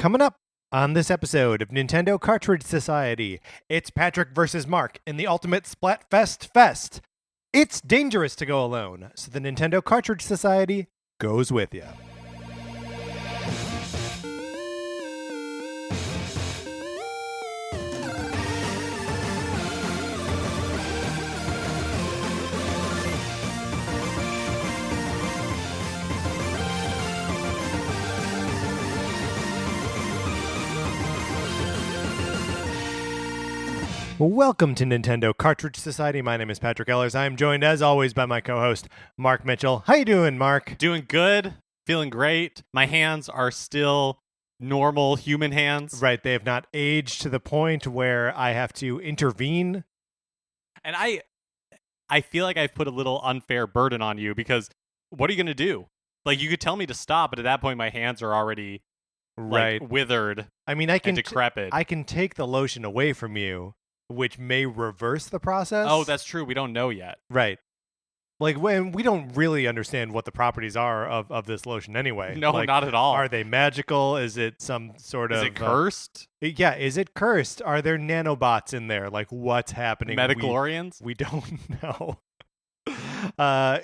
Coming up on this episode of Nintendo Cartridge Society, it's Patrick versus Mark in the ultimate Splatfest fest. It's dangerous to go alone, so the Nintendo Cartridge Society goes with you. Welcome to Nintendo Cartridge Society. My name is Patrick Ellers. I am joined, as always, by my co-host, Mark Mitchell. How you doing, Mark? Doing good. Feeling great. My hands are still normal human hands. Right, they have not aged to the point where I have to intervene. And I feel like I've put a little unfair burden on you because what are you going to do? Like, you could tell me to stop, but at that point, my hands are already withered. I mean, I can and decrepit. I can take the lotion away from you, which may reverse the process. Oh, that's true. We don't know yet. Right. Like, when we don't really understand what the properties are of this lotion anyway. No, like, not at all. Are they magical? Is it some sort of... Is it cursed? Yeah, is it cursed? Are there nanobots in there? Like, what's happening? Metachlorians? We don't know.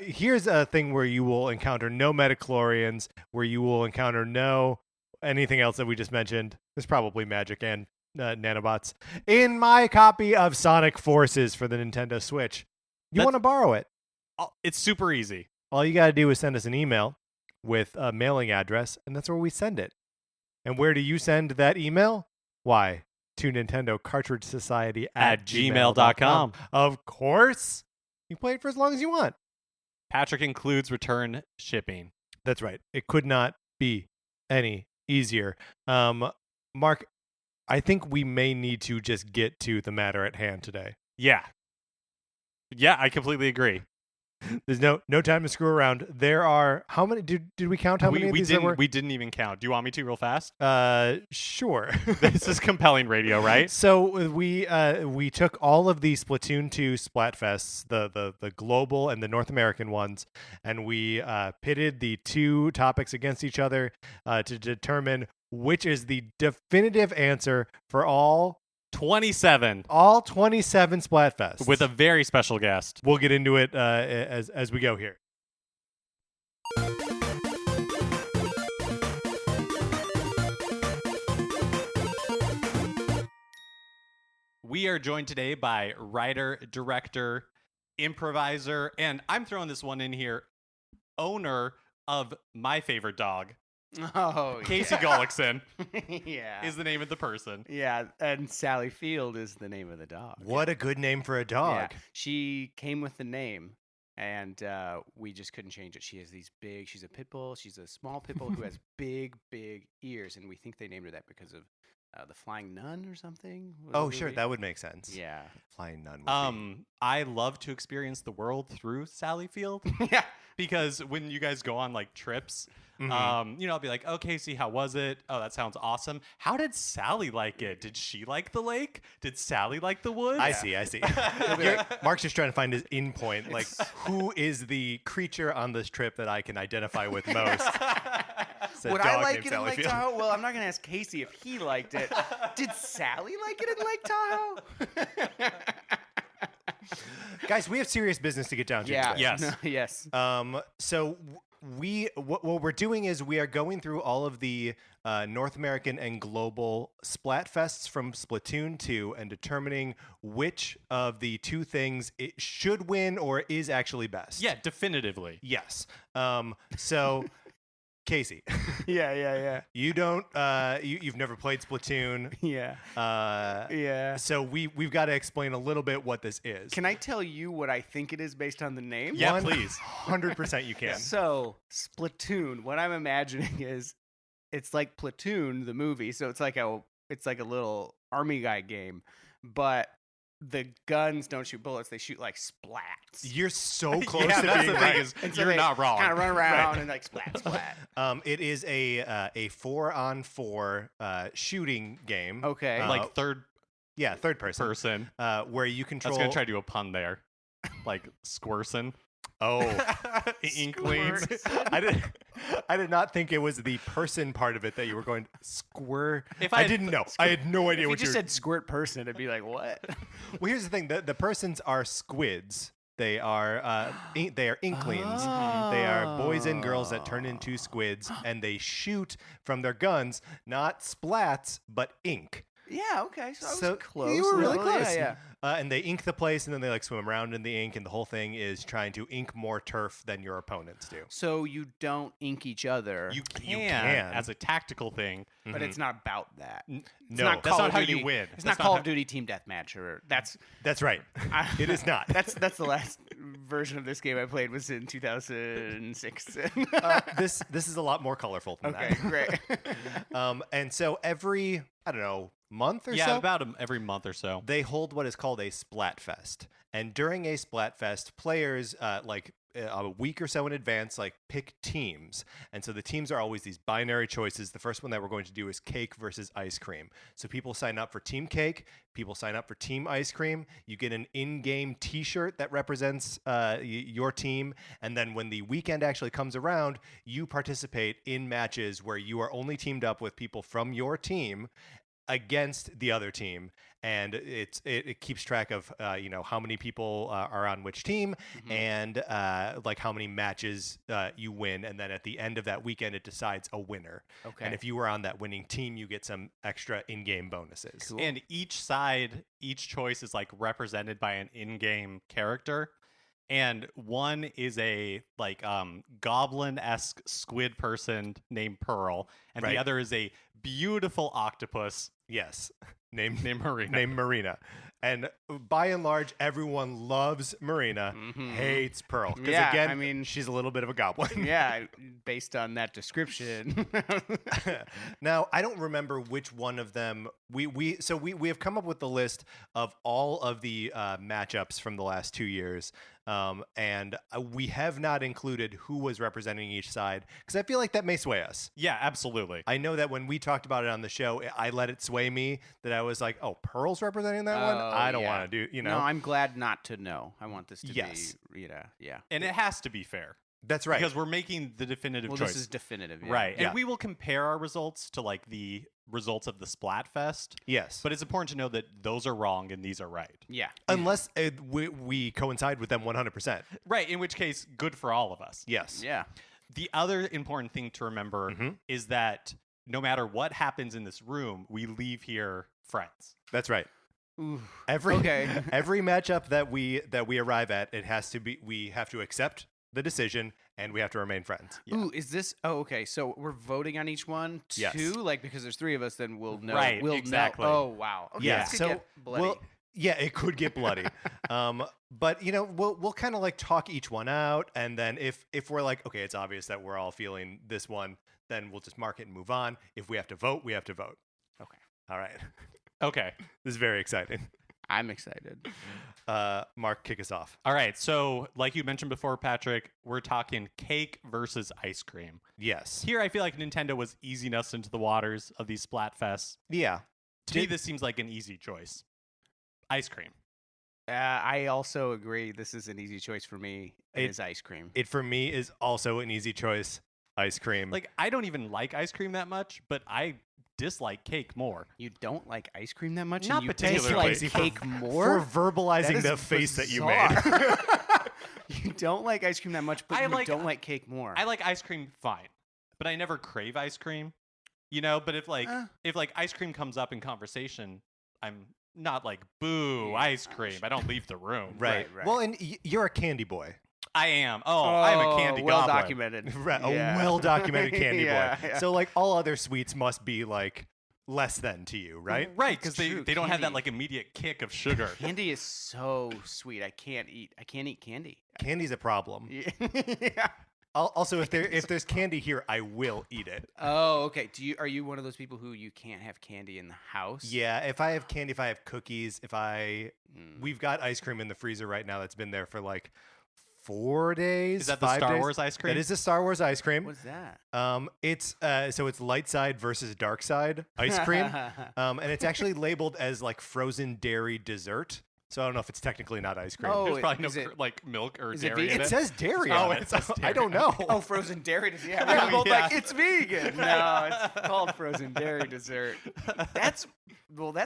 Here's a thing where you will encounter no metachlorians, where you will encounter no anything else that we just mentioned. There's probably magic and nanobots in my copy of Sonic Forces for the Nintendo Switch. You want to borrow it? It's super easy. All you got to do is send us an email with a mailing address, and that's where we send it. And where do you send that email? Why? To Nintendo Cartridge Society at gmail.com. Of course. You play it for as long as you want. Patrick includes return shipping. That's right. It could not be any easier. Mark, I think we may need to just get to the matter at hand today. Yeah, I completely agree. There's no time to screw around. There are how many? Did we count how many of these there were? We didn't even count. Do you want me to real fast? Sure. This is compelling radio, right? So we took all of the Splatoon 2 Splatfests, the global and the North American ones, and we pitted the two topics against each other to determine which is the definitive answer for all 27 Splatfests with a very special guest. We'll get into it as we go here. We are joined today by writer, director, improviser, and I'm throwing this one in here, owner of my favorite dog. Oh, Casey Gullickson yeah. is the name of the person. Yeah, and Sally Field is the name of the dog. What a good name for a dog. Yeah. She came with the name, and we just couldn't change it. She has these big, she's a pit bull. She's a small pit bull who has big ears, and we think they named her that because of the Flying Nun or something. Oh, sure, that would make sense. Yeah. Flying Nun would be. I love to experience the world through Sally Field. Yeah. Because when you guys go on like trips, I'll be like, "Oh, Casey, how was it? Oh, that sounds awesome. How did Sally like it? Did she like the lake? Did Sally like the woods?" I see. Mark's just trying to find his in point. Like, who is the creature on this trip that I can identify with most? Would I like it in Lake Tahoe? Well, I'm not going to ask Casey if he liked it. Did Sally like it in Lake Tahoe? Guys, we have serious business to get down to. Yeah. Today. Yes. No, yes. So what we're doing is we are going through all of the North American and global Splatfests from Splatoon 2 and determining which of the two things it should win or is actually best. Yeah, definitively. Yes. So Casey. Yeah. You don't you've never played Splatoon. Yeah. Yeah. So we've got to explain a little bit what this is. Can I tell you what I think it is based on the name? Yeah, please. 100% you can. So, Splatoon, what I'm imagining is it's like Platoon, the movie. So it's like a little army guy game, but the guns don't shoot bullets; they shoot like splats. You're so close Yeah, to that's being the right. thing is And so you're they not wrong. Kind of run around and like splat. It is a 4-on-4 shooting game. Okay. Like third person. person. Where you control. I was gonna try to do a pun there, like squirson. Oh, Inklings. I did not think it was the person part of it that you were going squirt. If I I didn't know. I had no idea If you what you just were. said squirt person, it'd be like, what? Well, here's the thing: the persons are squids. They are inklings. They are boys and girls that turn into squids, and they shoot from their guns not splats but ink. Yeah, okay. So I was So close. you were really Yeah, close. yeah. And they ink the place, and then they like swim around in the ink, and the whole thing is trying to ink more turf than your opponents do. So you don't ink each other, You can, You can. as a tactical thing. but it's not about that. It's No, not that's Call not of how Duty. you win. It's That's not not Call how- of Duty Team Deathmatch, or that's That's right. It is not. that's the last version of this game I played was in 2006. This is a lot more colorful than Okay, great. that. And so every I don't know month or Yeah, so, about every month or so. they hold what is called a Splatfest. And during a Splatfest, players a week or so in advance pick teams. And so the teams are always these binary choices. The first one that we're going to do is cake versus ice cream. So people sign up for team cake, people sign up for team ice cream. You get an in-game t-shirt that represents your team, and then when the weekend actually comes around, you participate in matches where you are only teamed up with people from your team against the other team, and it keeps track of how many people are on which team, and how many matches you win, and then at the end of that weekend it decides a winner. Okay. And if you were on that winning team, you get some extra in-game bonuses. Cool. And each choice is represented by an in-game character. And one is a goblin-esque squid person named Pearl, and Right. the other is a beautiful octopus Yes, named named Marina. And by and large, everyone loves Marina, hates Pearl. Because Yeah, again, I mean- she's a little bit of a goblin. Yeah, based on that description. Now, I don't remember which one of them we have come up with the list of all of the matchups from the last 2 years, and we have not included who was representing each side because I feel like that may sway us. Yeah, absolutely. I know that when we talked about it on the show, I let it sway me that I was like, "Oh, Pearl's representing that one. I don't want to do." No, I'm glad not to know. I want this to Yes. be, yeah. And it has to be fair. That's right. Because we're making the definitive Well, choice. this is definitive. Yeah. Right. Yeah. And we will compare our results to the results of the Splatfest. Yes. But it's important to know that those are wrong and these are right. Yeah. Unless we coincide with them 100%. Right. In which case, good for all of us. Yes. Yeah. The other important thing to remember is that no matter what happens in this room, we leave here friends. That's right. Ooh. Every Okay. every matchup that we arrive at, it has to be we have to accept the decision and we have to remain friends. Yeah. Ooh, is this? Oh, okay. So we're voting on each one too. Yes. Because there's 3 of us, then we'll know. Right, We'll exactly. Know. Oh, wow. Okay, Yeah, this could so get bloody. well, yeah, it could get bloody. But we'll kind of talk each one out, and then if we're like, okay, it's obvious that we're all feeling this one, then we'll just mark it and move on. If we have to vote, we have to vote. Okay. All right. Okay. This is very exciting. I'm excited. Mark, kick us off. All right. So, like you mentioned before, Patrick, we're talking cake versus ice cream. Yes. Here, I feel like Nintendo was easing us into the waters of these Splatfests. Yeah. To me, this seems like an easy choice. Ice cream. I also agree. This is an easy choice for me. It is ice cream. It for me is also an easy choice. Ice cream. I don't even like ice cream that much, but I dislike cake more. You don't like ice cream that much? Not and you particularly. dislike cake more? for verbalizing That the is face that you bizarre. made. You don't like ice cream that much, but I you like- don't like cake more. I like ice cream fine, but I never crave ice cream. But if ice cream comes up in conversation, I'm not like boo ice cream. I don't leave the room. Right. Right. Well, and you're a candy boy. I am. I'm a candy well goblin. documented. Right. Yeah. A well-documented candy Yeah, boy. yeah. So all other sweets must be less than to you, right? Right, because It's true, they don't have that candy. immediate kick of sugar. Candy is so sweet. I can't eat candy. Candy's a problem. Yeah. Also, if there's candy here, I will eat it. Oh, okay. Are you one of those people who you can't have candy in the house? Yeah, if I have candy, if I have cookies, we've got ice cream in the freezer right now that's been there for 4 days. Is that the 5 Star days. Wars ice cream? That is the Star Wars ice cream. What's that? It's light side versus dark side ice cream, and it's actually labeled as frozen dairy dessert. so I don't know if it's technically not ice cream. Oh, There's probably is no it- like milk or is it dairy in vegan? It it. says dairy Oh, on it it. says so I dairy. don't know. Oh, frozen dairy dessert. Yeah, we're both Yeah. like, it's vegan. No, it's called frozen dairy dessert. That's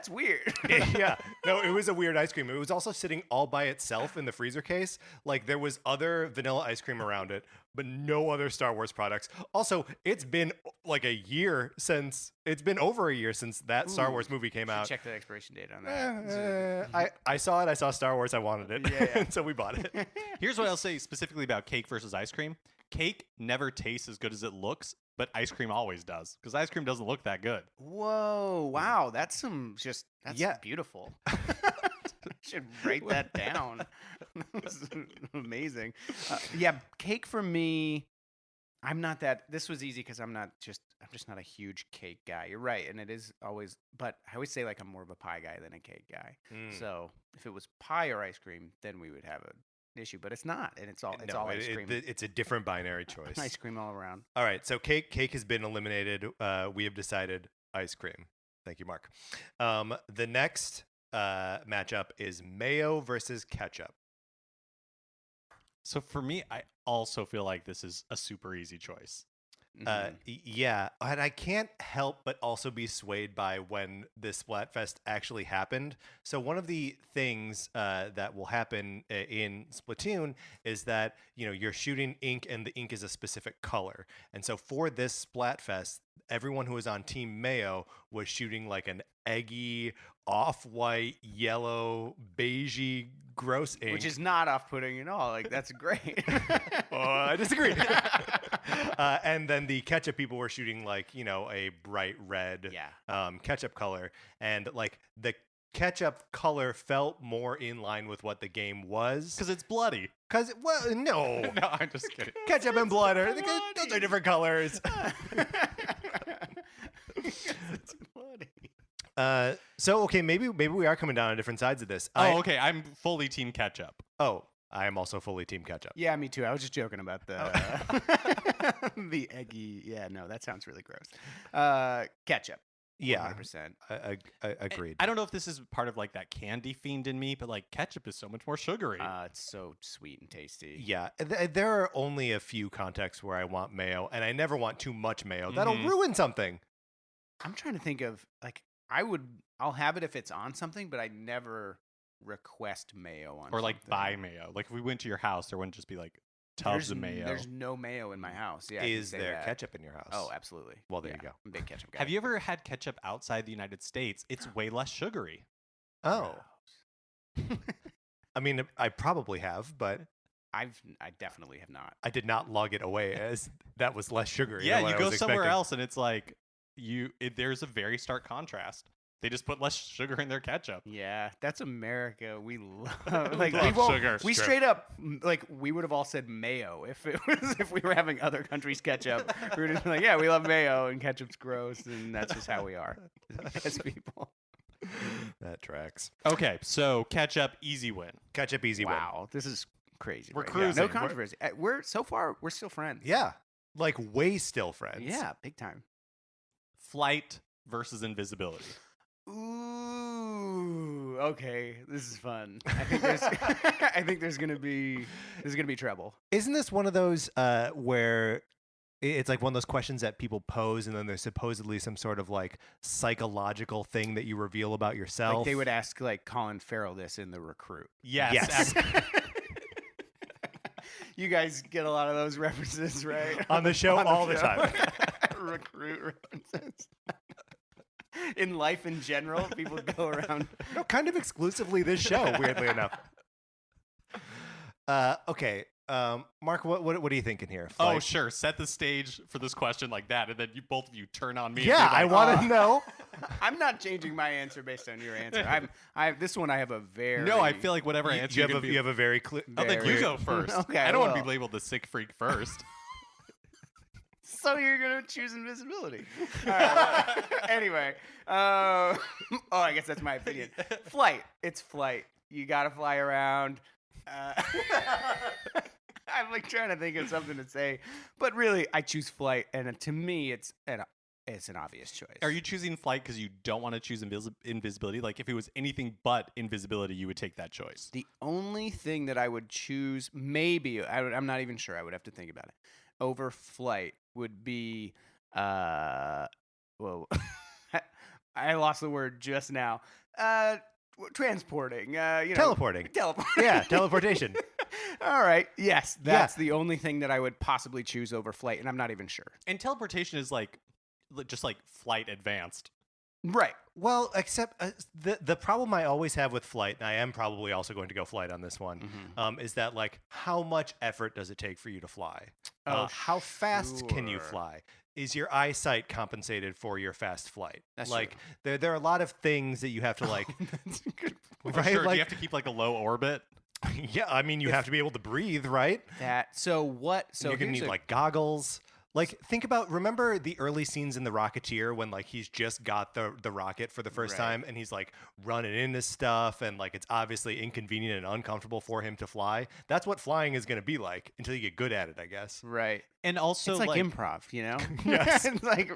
weird. Yeah. No, it was a weird ice cream. It was also sitting all by itself in the freezer case. Like there was other vanilla ice cream around it, but no other Star Wars products. Also, it's been like it's been over a year since that Star Ooh, Wars movie came out. Check the expiration date on that. I saw it. I saw Star Wars. I wanted it. Yeah, yeah. And so we bought it. Here's what I'll say specifically about cake versus ice cream. Cake never tastes as good as it looks, but ice cream always does because ice cream doesn't look that good. Whoa! Wow, that's Yeah. beautiful. I should write that down. That's amazing. Yeah, cake for me. I'm not that. This was easy because I'm just not a huge cake guy. You're right, and it is always. But I always say like I'm more of a pie guy than a cake guy. So if it was pie or ice cream, then we would have an issue. But it's not, and it's all ice cream. It's a different binary choice. Ice cream all around. All right. So cake has been eliminated. We have decided ice cream. Thank you, Mark. The next matchup is mayo versus ketchup. So for me, I also feel like this is a super easy choice. Yeah, and I can't help but also be swayed by when this Splatfest actually happened. So one of the things that will happen in Splatoon is that you're shooting ink, and the ink is a specific color. And so for this Splatfest, everyone who was on Team Mayo was shooting like an eggy, off-white, yellow, beigey, gross ink. Which is not off-putting at all. Like that's great. I disagree. And then the ketchup people were shooting like a bright red ketchup color, and like the ketchup color felt more in line with what the game was. Because it's bloody. No, No, I'm just kidding. ketchup and blood those are different colors. It's bloody. So okay, maybe we are coming down on different sides of this. Okay. I'm fully team ketchup. I am also fully team ketchup. Yeah, me too. I was just joking about the the eggy. Yeah, no, that sounds really gross. Ketchup. Yeah, 100%. I agreed. I don't know if this is part of like that candy fiend in me, but like ketchup is so much more sugary. It's so sweet and tasty. Yeah, there are only a few contexts where I want mayo, and I never want too much mayo. That'll ruin something. I'm trying to think of like I'll have it if it's on something, but I never request mayo on or like something. buy mayo. Like if we went to your house, there wouldn't just be like tubs of mayo. There's no mayo in my house. Yeah. I can Is say there that. ketchup in your house? Oh, absolutely. Well, there Yeah, you go. I'm a big ketchup guy. Have you ever had ketchup outside the United States? It's way less sugary. Oh, I mean, I probably have, but I definitely have not. I did not log it away as that was less sugary. Yeah, than what you I go was somewhere expecting. else and it's like there's a very stark contrast. They just put less sugar in their ketchup. Yeah, that's America. We love like we love won't. sugar. We Sure. straight up like we would have all said mayo if it was if we were having other countries' ketchup. We would have been like, yeah, we love mayo and ketchup's gross, and that's just how we are as people. That tracks. Okay, so ketchup, easy win. Ketchup, easy win. Wow, this is crazy. We're right? cruising. No controversy. We're so far we're still friends. Yeah, like way still friends. Yeah, big time. Flight versus invisibility. Ooh, okay, this is fun. I think there's gonna be trouble. Isn't this one of those where it's like one of those questions that people pose, and then there's supposedly some sort of like psychological thing that you reveal about yourself? Like they would ask like Colin Farrell this in The Recruit. Yes. You guys get a lot of those references, right? On the show all the time. Recruit references. In life in general, people go around. No, kind of exclusively this show, weirdly enough. Okay, Mark, what are you thinking here? Oh, Flight? sure. Set the stage for this question like that, and then both of you turn on me. Yeah, and be I like, want to know. I'm not changing my answer based on your answer. This one I have a very No, I feel like whatever answer You have a very clear. I think you go first. Okay, I don't want to well. be labeled the sick freak first. So you're gonna choose invisibility. All right, anyway, I guess that's my opinion. Flight. It's flight. You gotta fly around. I'm like trying to think of something to say, but really, I choose flight, and to me, it's it's an obvious choice. Are you choosing flight because you don't want to choose invisibility? Like if it was anything but invisibility, you would take that choice. The only thing that I would choose, maybe I'm not even sure. I would have to think about it. Over flight would be, whoa, I lost the word just now. Transporting. Teleporting. Yeah, teleportation. All right. Yes, that's the only thing that I would possibly choose over flight, and I'm not even sure. And teleportation is like just like flight advanced. Right. Well, except the problem I always have with flight, and I am probably also going to go flight on this one, is that like how much effort does it take for you to fly? How fast can you fly? Is your eyesight compensated for your fast flight? That's like there are a lot of things that you have to like. That's a good point. Right? Sure. Like, Do you have to keep like a low orbit? yeah, I mean you have to be able to breathe, right? So what? So you're gonna here's need a- like goggles. Like remember the early scenes in The Rocketeer when like he's just got the rocket for the first Right. time and he's like running into stuff and like it's obviously inconvenient and uncomfortable for him to fly. That's what flying is going to be like until you get good at it, I guess. right. And also It's like improv, you know? Yes. It's like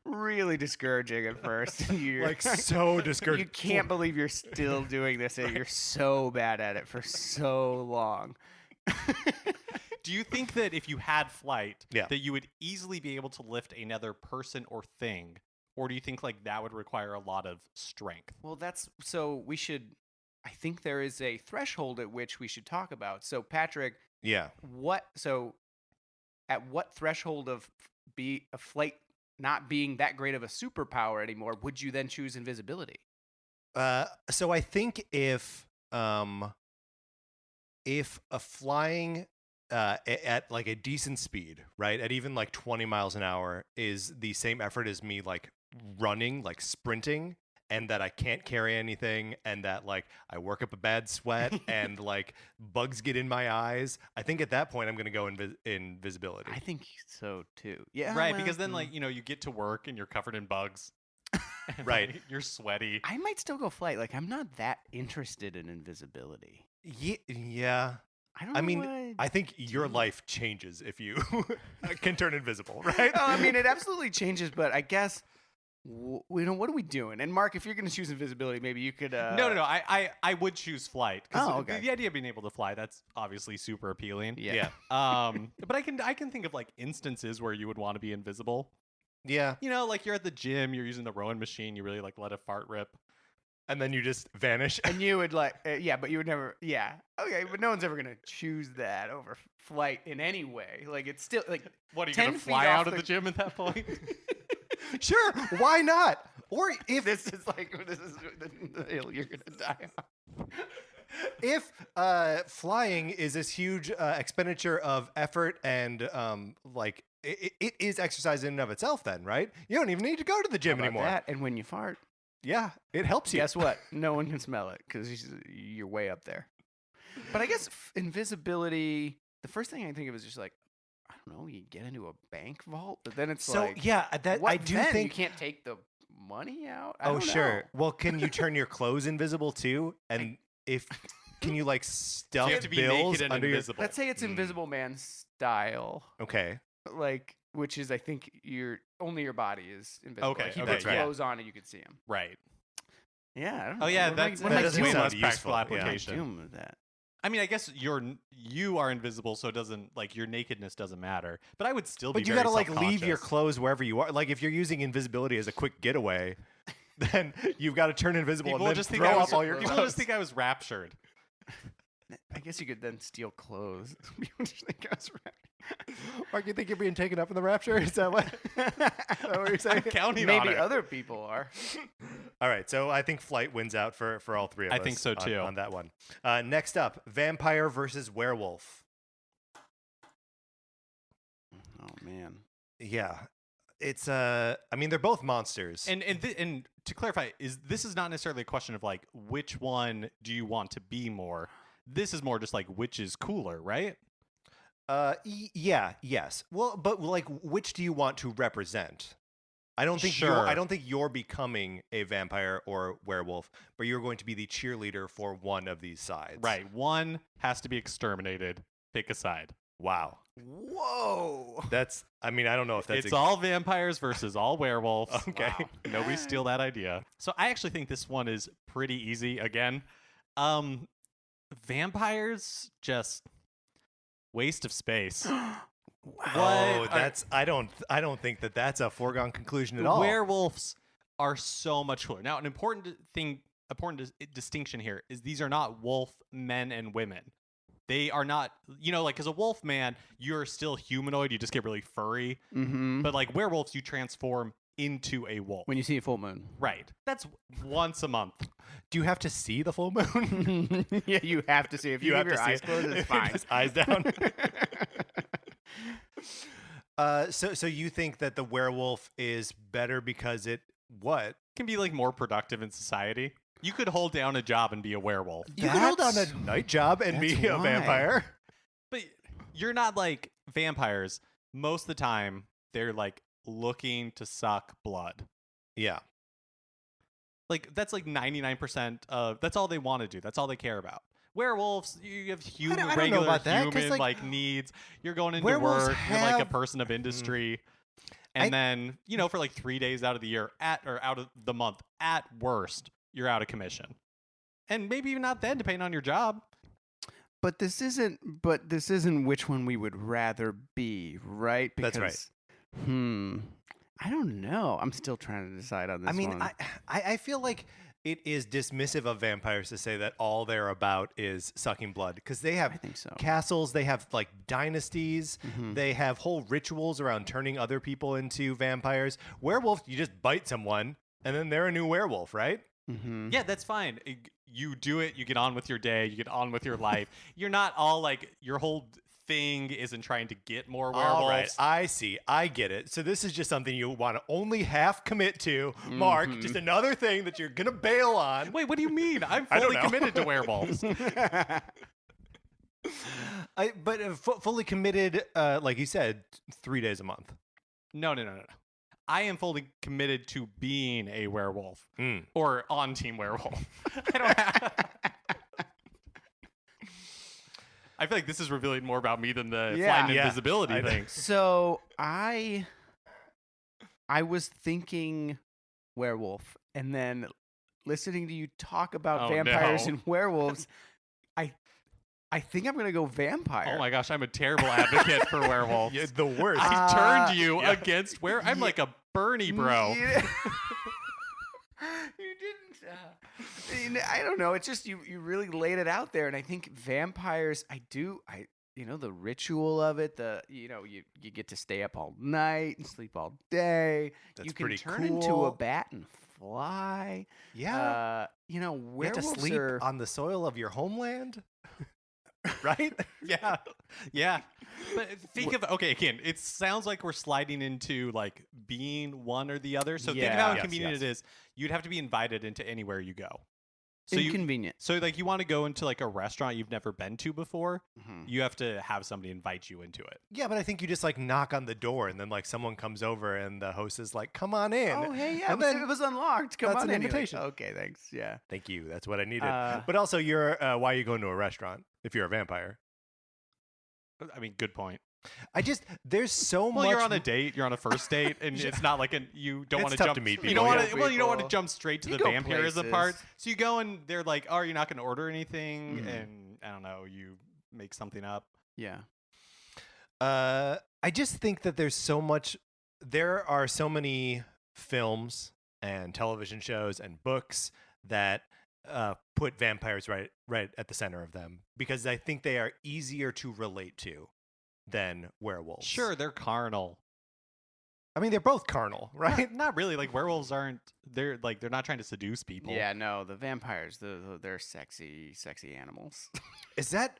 really discouraging at first. You're Like so discouraging. You can't believe you're still doing this and you're so bad at it for so long. do you think that if you had flight, Yeah. that you would easily be able to lift another person or thing? Or do you think like that would require a lot of strength? Well, I think there is a threshold at which we should talk about. So Patrick, Yeah. at what threshold of a flight not being that great of a superpower anymore would you then choose invisibility? So I think if a flying at like a decent speed, right, at even like 20 miles an hour is the same effort as me like running, like sprinting, and that I can't carry anything, and that like I work up a bad sweat and like bugs get in my eyes, I think at that point I'm gonna go invisibility. I think so too. Yeah, Right, well, because then like, you get to work and you're covered in bugs. And, Right. like, you're sweaty. I might still go flight. Like I'm not that interested in invisibility. Yeah. I don't. I know mean, why. I think your life changes if you can turn invisible, right? Oh, I mean, it absolutely changes, but I guess what are we doing? And Mark, if you're going to choose invisibility, maybe you could. No. I would choose flight. 'Cause Oh, okay. the idea of being able to fly, that's obviously super appealing. Yeah. But I can think of like instances where you would want to be invisible. Yeah. Like you're at the gym, you're using the rowing machine, you really like let a fart rip. And then you just vanish. And you would like, but you would never, okay, but no one's ever gonna choose that over flight in any way. Like it's still like, What, are you 10 gonna feet fly off out of the- the gym at that point? Sure, why not? Or if this is the hill you're gonna die on. if flying is this huge expenditure of effort and like it is exercise in and of itself, then right? You don't even need to go to the gym How about anymore. that? And when you fart, Yeah, it helps you. guess what? No one can smell it because you're way up there. But I guess invisibility. The first thing I think of is just like, I don't know, you get into a bank vault, but then it's So like, yeah, that what I do then? think. You can't take the money out. I Oh don't sure. know. Well, can you turn your clothes invisible too? And can you like stuff you have to be bills naked and under invisible. Let's say it's Invisible Man style, your? Okay. like which is I think only your body is invisible. Okay, Like, he okay, puts yeah. clothes on and you can see him. Right. Yeah. I don't know. Oh yeah, What am I- that's what am I doesn't way doing? sound less useful, practical yeah. What am I application. doing with that? I mean, I guess you are invisible, so it doesn't like your nakedness doesn't matter. But I would still be. But you very gotta like leave your self-conscious. clothes wherever you are. Like if you're using invisibility as a quick getaway, then you've got to turn invisible People and will then just think throw I up was, all your people will clothes. just think I was raptured. I guess you could then steal clothes. People just think I was Mark, you think you're being taken up in the rapture? Is that what, is that what you're saying? I'm counting on Maybe it. other people are. All right, so I think flight wins out for all three of us. I think so, on- too. On that one. Next up, vampire versus werewolf. Oh man. Yeah, it's I mean they're both monsters. And to clarify, this is not necessarily a question of like which one do you want to be more. This is more just like which is cooler, right? Yeah, yes. Well, but like, which do you want to represent? I don't think Sure. I don't think you're becoming a vampire or werewolf, but you're going to be the cheerleader for one of these sides. Right. One has to be exterminated. Pick a side. Wow. Whoa. That's. I mean, I don't know if that's. It's all vampires versus all werewolves. Okay. Wow. Nobody steal that idea. So I actually think this one is pretty easy. Again, vampires just waste of space. Oh, that's. I don't think that that's a foregone conclusion at all. Werewolves are so much cooler. Now, an important distinction here is these are not wolf men and women. They are not, like, as a wolf man, you're still humanoid. You just get really furry. Mm-hmm. But like werewolves, you transform into a wolf. When you see a full moon. Right. That's once a month. Do you have to see the full moon? Yeah, you have to see. If you have your eyes closed, it's fine. Just eyes down. So you think that the werewolf is better because it what? Can be like more productive in society. You could hold down a job and be a werewolf. You can hold on a night job and be that's a why. vampire. But you're not like vampires. Most of the time, they're like looking to suck blood. Yeah. Like that's like 99% of that's all they want to do. That's all they care about. Werewolves, you have I don't know regular about that, 'cause, human like, needs. You're going into werewolves work. You're like a have- person of industry. And then, for like 3 days out of the year out of the month, at worst, you're out of commission. And maybe even not then, depending on your job. But this isn't which one we would rather be, right? That's right. I don't know. I'm still trying to decide on this I mean, one. I feel like it is dismissive of vampires to say that all they're about is sucking blood because they have I think so. castles, they have like dynasties, Mhm. they have whole rituals around turning other people into vampires. Werewolves, you just bite someone and then they're a new werewolf, right? Mm-hmm. Yeah, that's fine. You do it, you get on with your day, you get on with your life. You're not all like, your whole thing isn't trying to get more werewolves. All right, I see. I get it. So this is just something you want to only half commit to, Mark. Mhm. Just another thing that you're going to bail on. Wait, what do you mean? I'm I don't fully know. committed to werewolves. Fully committed, like you said, 3 days a month. No. I am fully committed to being a werewolf or on Team Werewolf. I don't have. I feel like this is revealing more about me than the flight and Yeah. invisibility thing. So I was thinking werewolf, and then listening to you talk about Oh, vampires no. and werewolves, I think I'm gonna go vampire. Oh my gosh, I'm a terrible advocate for werewolves. Yeah, the worst. I turned you yeah. against I'm like a Bernie bro. Yeah. You didn't. I don't know. It's just you really laid it out there, and I think vampires. The ritual of it. You get to stay up all night and sleep all day. That's you can pretty turn into a cool. bat and fly. Yeah. You have to werewolves sleep are, on the soil of your homeland, right? Yeah. But think of again, it sounds like we're sliding into like being one or the other. So think of how Yeah. inconvenient Yes. it is. You'd have to be invited into anywhere you go. So inconvenient. So like you want to go into like a restaurant you've never been to before, Mhm. you have to have somebody invite you into it. Yeah, but I think you just like knock on the door and then like someone comes over and the host is like, "Come on in." Oh hey, yeah, And then it was unlocked. Come that's on an in. You're like, invitation. okay, thanks. Yeah. Thank you. That's what I needed. Uh, But also, you're why are you going to a restaurant if you're a vampire? I mean, good point. There's so much. Well, you're on a date, you're on a first date, and it's not like you don't It's want to tough jump to meet You people, don't yeah. want to. Well, you don't want to People. jump straight to You the go vampirism part. places. So you go and they're like, "Oh, you're not going to order anything," Mhm. and I don't know, you make something up. Yeah. I just think that there are so many films and television shows and books that put vampires right at the center of them because I think they are easier to relate to than werewolves. Sure, they're carnal. I mean they're both carnal, right? Not really. Like werewolves aren't. They're not trying to seduce people. Yeah, no, the vampires, they're sexy animals. Is that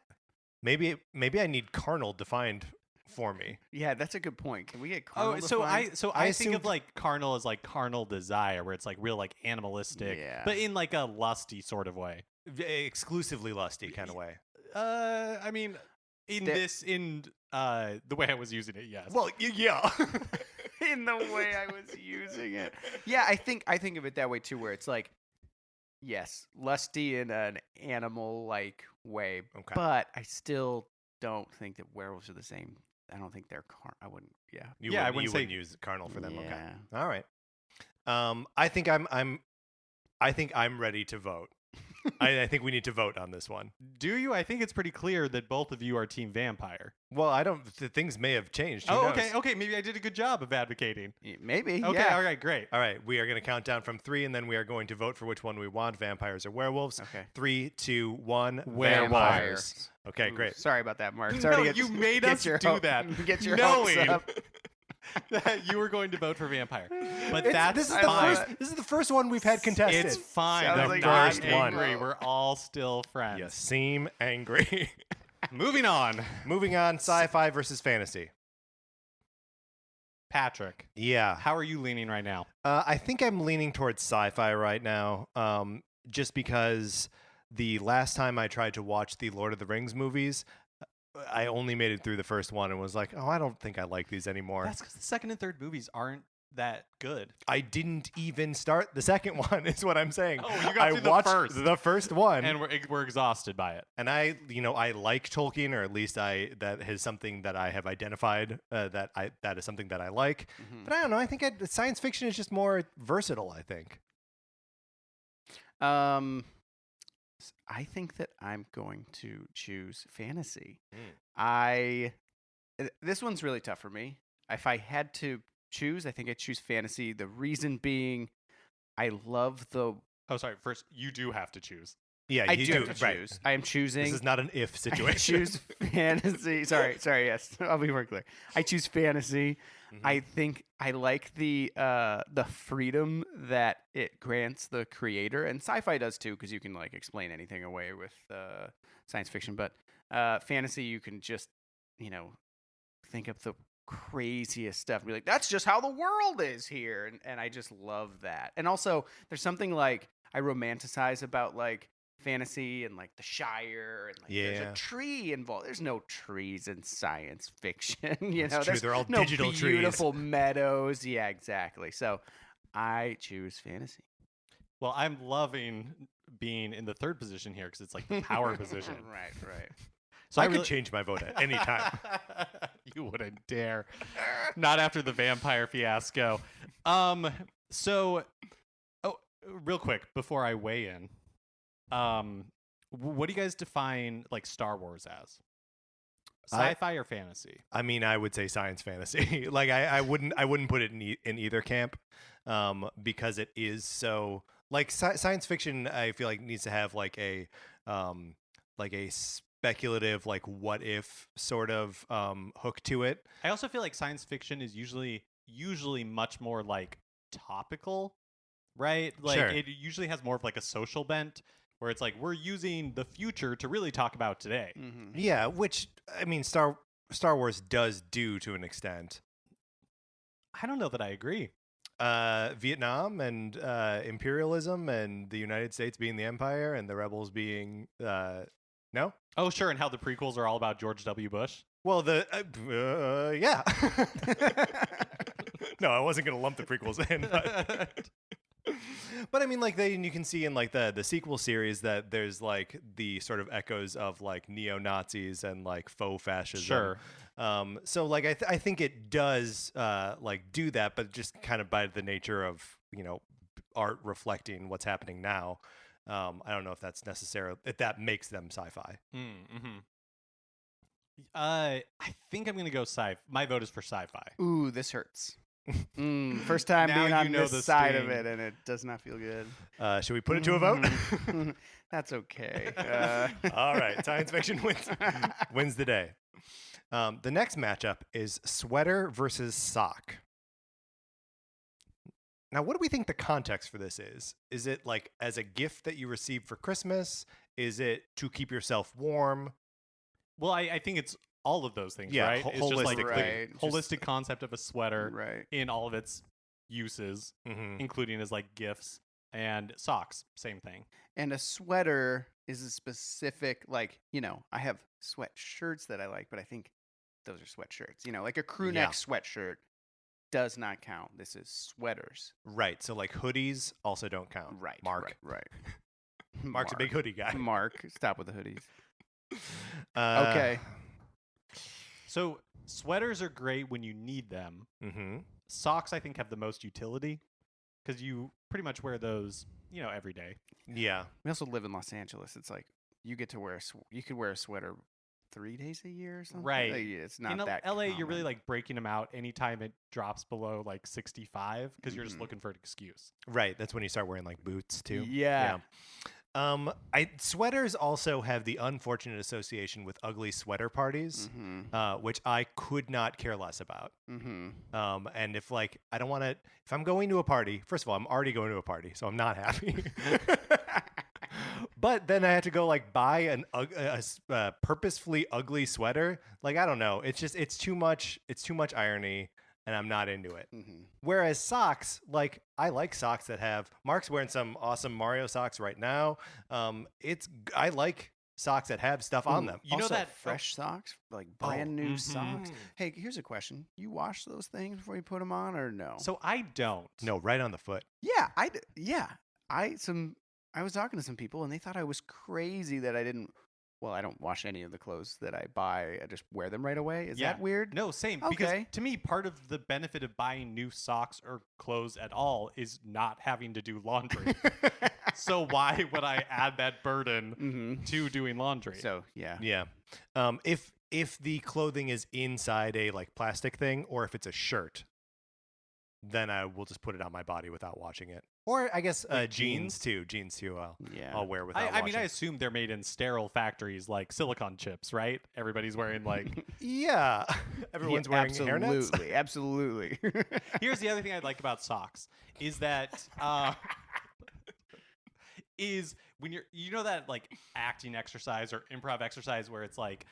maybe I need carnal defined for me? Yeah, that's a good point. Can we get carnal Oh, so I defined? think assumed- of like carnal as like carnal desire, where it's like real like animalistic, Yeah. but in like a lusty sort of way. Exclusively lusty kind of way. I mean, in There- the way I was using it, yes. Well, yeah. in the way I was using it. Yeah, I think of it that way too, where it's like, yes, lusty in an animal like way, Okay. but I still don't think that werewolves are the same. I don't think they're I wouldn't. Yeah. I wouldn't say wouldn't use carnal for them. Yeah. Okay. All right. I think I'm ready to vote. I think we need to vote on this one. Do you? I think it's pretty clear that both of you are Team Vampire. Well, I don't. Things may have changed. Who Oh, knows? okay. Maybe I did a good job of advocating. Maybe. Okay, Yeah. all right, great. All right, we are going to count down from 3, and then we are going to vote for which one we want: vampires or werewolves. Okay. 3, 2, 1. Vampires. Vampires. Okay, Ooh, great. Sorry about that, Mark. Sorry No, to get, you made get us your do hope- that, Get your hopes knowing up. that you were going to vote for Vampire. But This is fine. this is the first one we've had contested. It's fine. Sounds I'm like not first one. angry. We're all still friends. You seem angry. Moving on. Moving on, sci-fi versus fantasy. Patrick, Yeah. how are you leaning right now? I think I'm leaning towards sci-fi right now, just because the last time I tried to watch the Lord of the Rings movies, I only made it through the first one and was like, oh, I don't think I like these anymore. That's because the second and third movies aren't that good. I didn't even start the second one, is what I'm saying. Oh, you got I through the watched first. the first one, And we're exhausted by it. and I like Tolkien, or at least that is something that I have identified that is something that I like. Mhm. But I don't know. I think science fiction is just more versatile. I think. I think that I'm going to choose fantasy. Mm. This one's really tough for me. If I had to choose, I think I'd choose fantasy. The reason being, I love the. Oh, sorry. First, you do have to choose. Yeah, I you do have to right. choose. I am choosing. This is not an if I situation. choose fantasy. Sorry. Yes, I'll be more clear. I choose fantasy. Mhm. I think I like the freedom that it grants the creator, and sci-fi does too, because you can like explain anything away with science fiction. But fantasy, you can just think of the craziest stuff and be like, that's just how the world is here, and I just love that. And also, there's something like I romanticize about like fantasy and like the Shire and like there's Yeah. a tree involved. There's no trees in science fiction. That's true. There's They're all no digital trees. beautiful meadows. Yeah, exactly. So I choose fantasy. Well, I'm loving being in the third position here because it's like the power position. Right. So I could change my vote at any time. You wouldn't dare. Not after the vampire fiasco. So, real quick before I weigh in, what do you guys define like Star Wars as? Sci-fi or fantasy? I mean, I would say science fantasy. Like I wouldn't put it in either camp, because it is so like science fiction. I feel like needs to have like a speculative, like what if sort of hook to it. I also feel like science fiction is usually much more like topical, right? Like Sure. it usually has more of like a social bent where it's like we're using the future to really talk about today. Mm-hmm. Yeah, which I mean, Star Wars does do to an extent. I don't know that I agree. Vietnam and imperialism and the United States being the empire and the rebels being no. Oh, sure, and how the prequels are all about George W. Bush. Well, yeah. No, I wasn't gonna lump the prequels in, but I mean, like you can see in like the sequel series that there's like the sort of echoes of like neo-Nazis and like faux fascism. Sure. So like I think it does like do that, but just kind of by the nature of art reflecting what's happening now. I don't know if that's necessarily if that makes them sci-fi. Mm-hmm. I think I'm gonna go sci. My vote is for sci-fi. Ooh, this hurts. First time Now being on you know this the side of sting. it, and it does not feel good. Should we put it to a vote? That's okay. All right, science fiction wins the day. The next matchup is sweater versus sock. Now, what do we think the context for this is? Is it like as a gift that you receive for Christmas? Is it to keep yourself warm? Well, I think it's all of those things, Yeah, right? It's just like the Right, holistic concept of a sweater right. in all of its uses, Mm-hmm. including as like gifts and socks. Same thing. And a sweater is a specific, like, I have sweatshirts that I like, but I think those are sweatshirts. Like a crew neck sweatshirt does not count. This is sweaters. Right. So like hoodies also don't count. Right. Mark. Right. Mark's a big hoodie guy. Mark, stop with the hoodies. Uh, Okay. So sweaters are great when you need them. Mm-hmm. Socks, I think, have the most utility because you pretty much wear those, every day. Yeah. We also live in Los Angeles. It's like you get to wear you could wear a sweater 3 days a year or something. Right. Like, it's not In that LA, you're really common. like breaking them out anytime it drops below like 65 because you're just Mhm. looking for an excuse. Right. That's when you start wearing like boots too. Yeah. Sweaters also have the unfortunate association with ugly sweater parties, Mm-hmm. which I could not care less about. Mm-hmm. And if like I don't want to, if I'm going to a party, first of all, I'm already going to a party, so I'm not happy. But then I had to go like buy a purposefully ugly sweater. Like I don't know, it's too much. It's too much irony, and I'm not into it. Mm-hmm. Whereas socks, like I like socks that have. Mark's wearing some awesome Mario socks right now. I like socks that have stuff on them. You know also, that- fresh socks, like brand new mhm. socks. Hey, here's a question: you wash those things before you put them on, or no? So I don't. No, right on the foot. yeah, I was talking to some people and they thought I was crazy that I didn't. Well, I don't wash any of the clothes that I buy. I just wear them right away. Is Yeah. that weird? No, same. Okay. Because to me, part of the benefit of buying new socks or clothes at all is not having to do laundry. So why would I add that burden Mm-hmm. to doing laundry? So yeah. Yeah. If the clothing is inside a like plastic thing, or if it's a shirt, then I will just put it on my body without washing it. Or I guess Like jeans too. Jeans too. Yeah. I'll wear without I mean, washing. I assume they're made in sterile factories like silicone chips, right? Everybody's wearing like. Yeah. Everyone's wearing hairnets. Absolutely. Absolutely. Here's the other thing I like about socks is that is when you're that like acting exercise or improv exercise where it's like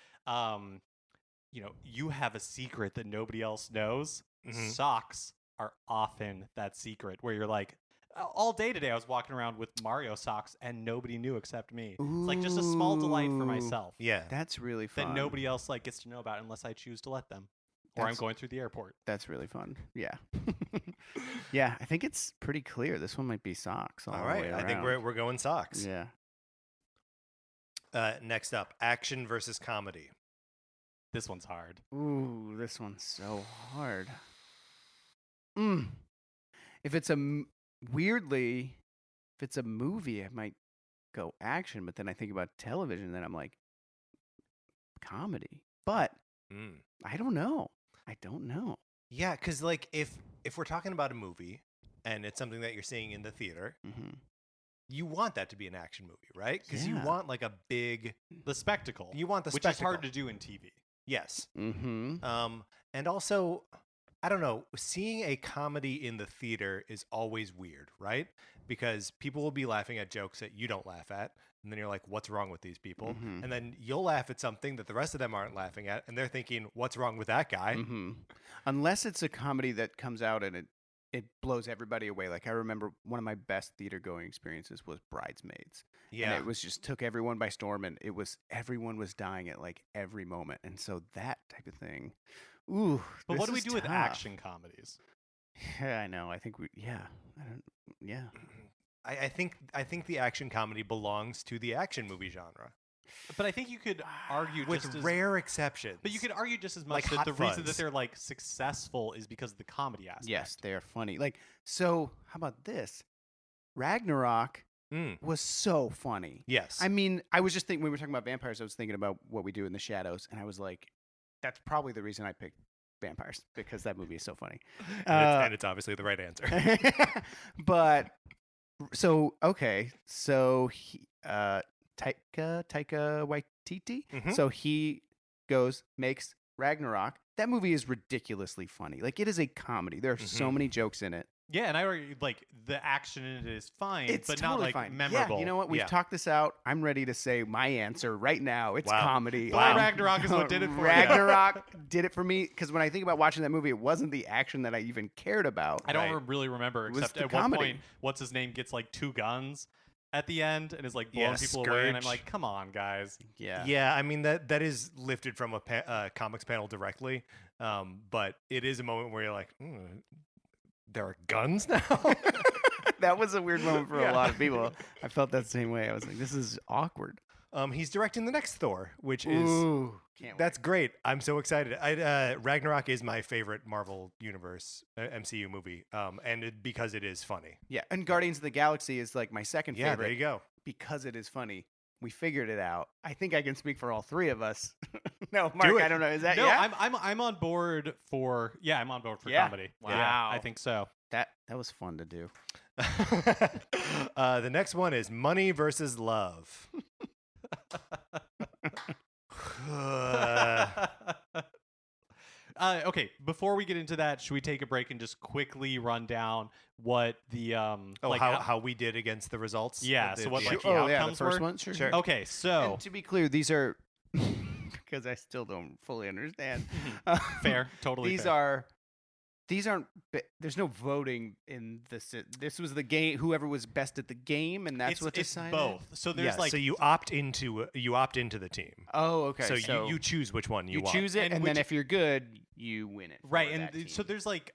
you have a secret that nobody else knows. Mhm. Socks are often that secret where you're like all day today I was walking around with Mario socks and nobody knew except me. It's like just a small delight for Ooh. myself Yeah. That's really fun. that nobody else like gets to know about unless I choose to let them. Or I'm That's- going through the airport. That's really fun. Yeah. Yeah, I think it's pretty clear. This one might be socks. All All the right. way I think around. we're going socks. Yeah. Next up, action versus comedy. This one's hard. Ooh, this one's so hard. If it's weirdly, if it's a movie, I might go action, but then I think about television, and then I'm like, comedy. But Mm. I don't know. I don't know. Yeah, because like if we're talking about a movie and it's something that you're seeing in the theater, Mm-hmm. you want that to be an action movie, right? Because you Yeah. want like a big. The spectacle. You want the which spectacle. is hard to do in TV. Yes. Mm-hmm. And also, I don't know, seeing a comedy in the theater is always weird, right? Because people will be laughing at jokes that you don't laugh at. And then you're like, what's wrong with these people? Mhm. And then you'll laugh at something that the rest of them aren't laughing at. And they're thinking, what's wrong with that guy? Mm-hmm. Unless it's a comedy that comes out and it blows everybody away. Like I remember one of my best theater going experiences was Bridesmaids. Yeah. And it was just took everyone by storm, and everyone was dying at like every moment. And so that type of thing. Ooh. But what do we this do is with tough. action comedies? Yeah, I know. I think I don't. Yeah. I think the action comedy belongs to the action movie genre, But I think you could argue with just as, rare exceptions. but you could argue just as much Like that Hot the reason that Fuzz. they're like successful is because of the comedy aspect. Yes, they are funny. Like so. How about this? Ragnarok Mm, was so funny. yes. I mean, I was just thinking when we were talking about vampires, I was thinking about What We Do in the Shadows, and I was like, that's probably the reason I picked vampires, because that movie is so funny. And it's obviously the right answer. But so okay, so Taika Waititi. Mhm. So he makes Ragnarok. That movie is ridiculously funny. Like it is a comedy. There are so Mhm. many jokes in it. Yeah, and I argue like the action in it is fine, It's but totally not like fine. memorable. Yeah, you know what? We've Yeah. talked this out. I'm ready to say my answer right now. It's Wow. comedy. Thor Wow. Ragnarok is what did it for you. Ragnarok did it for me because when I think about watching that movie, it wasn't the action that I even cared about. I don't Right. really remember, It was except the at one comedy. point, what's his name gets like 2 guns at the end and is like blowing Yeah, people away, and I'm Scourge. like, come on, guys. Yeah. Yeah, I mean that is lifted from a comics panel directly, but it is a moment where you're like, there are guns now. That was a weird moment for Yeah. a lot of people. I felt that same way. I was like, this is awkward. He's directing the next Thor, which is Ooh, can't that's great. I'm so excited. Ragnarok is my favorite Marvel Universe MCU movie, because it is funny. Yeah, and Guardians of the Galaxy is like my second Yeah, favorite there you go. because it is funny. We figured it out. I think I can speak for all three of us. No, Mark, it. I don't know. Is that No, yeah? I'm on board for I'm on board for Yeah. comedy. Wow. Yeah, I think so. That was fun to do. The next one is money versus love. Okay, before we get into that, should we take a break and just quickly run down what the how we did against the results? Yeah, The- so what the- like the Oh, yeah, the outcomes first were? one? Sure. Sure. Okay, so And to be clear, these are because I still don't fully understand. fair, totally These fair. are these aren't. There's no voting in this. This was the game. Whoever was best at the game, and that's it's, what's it's decided. both. So there's yeah, like so you opt into the team. Oh, okay. So you choose which one you want. choose it, And and then which- if you're good, you win it. for right, that and so team. there's like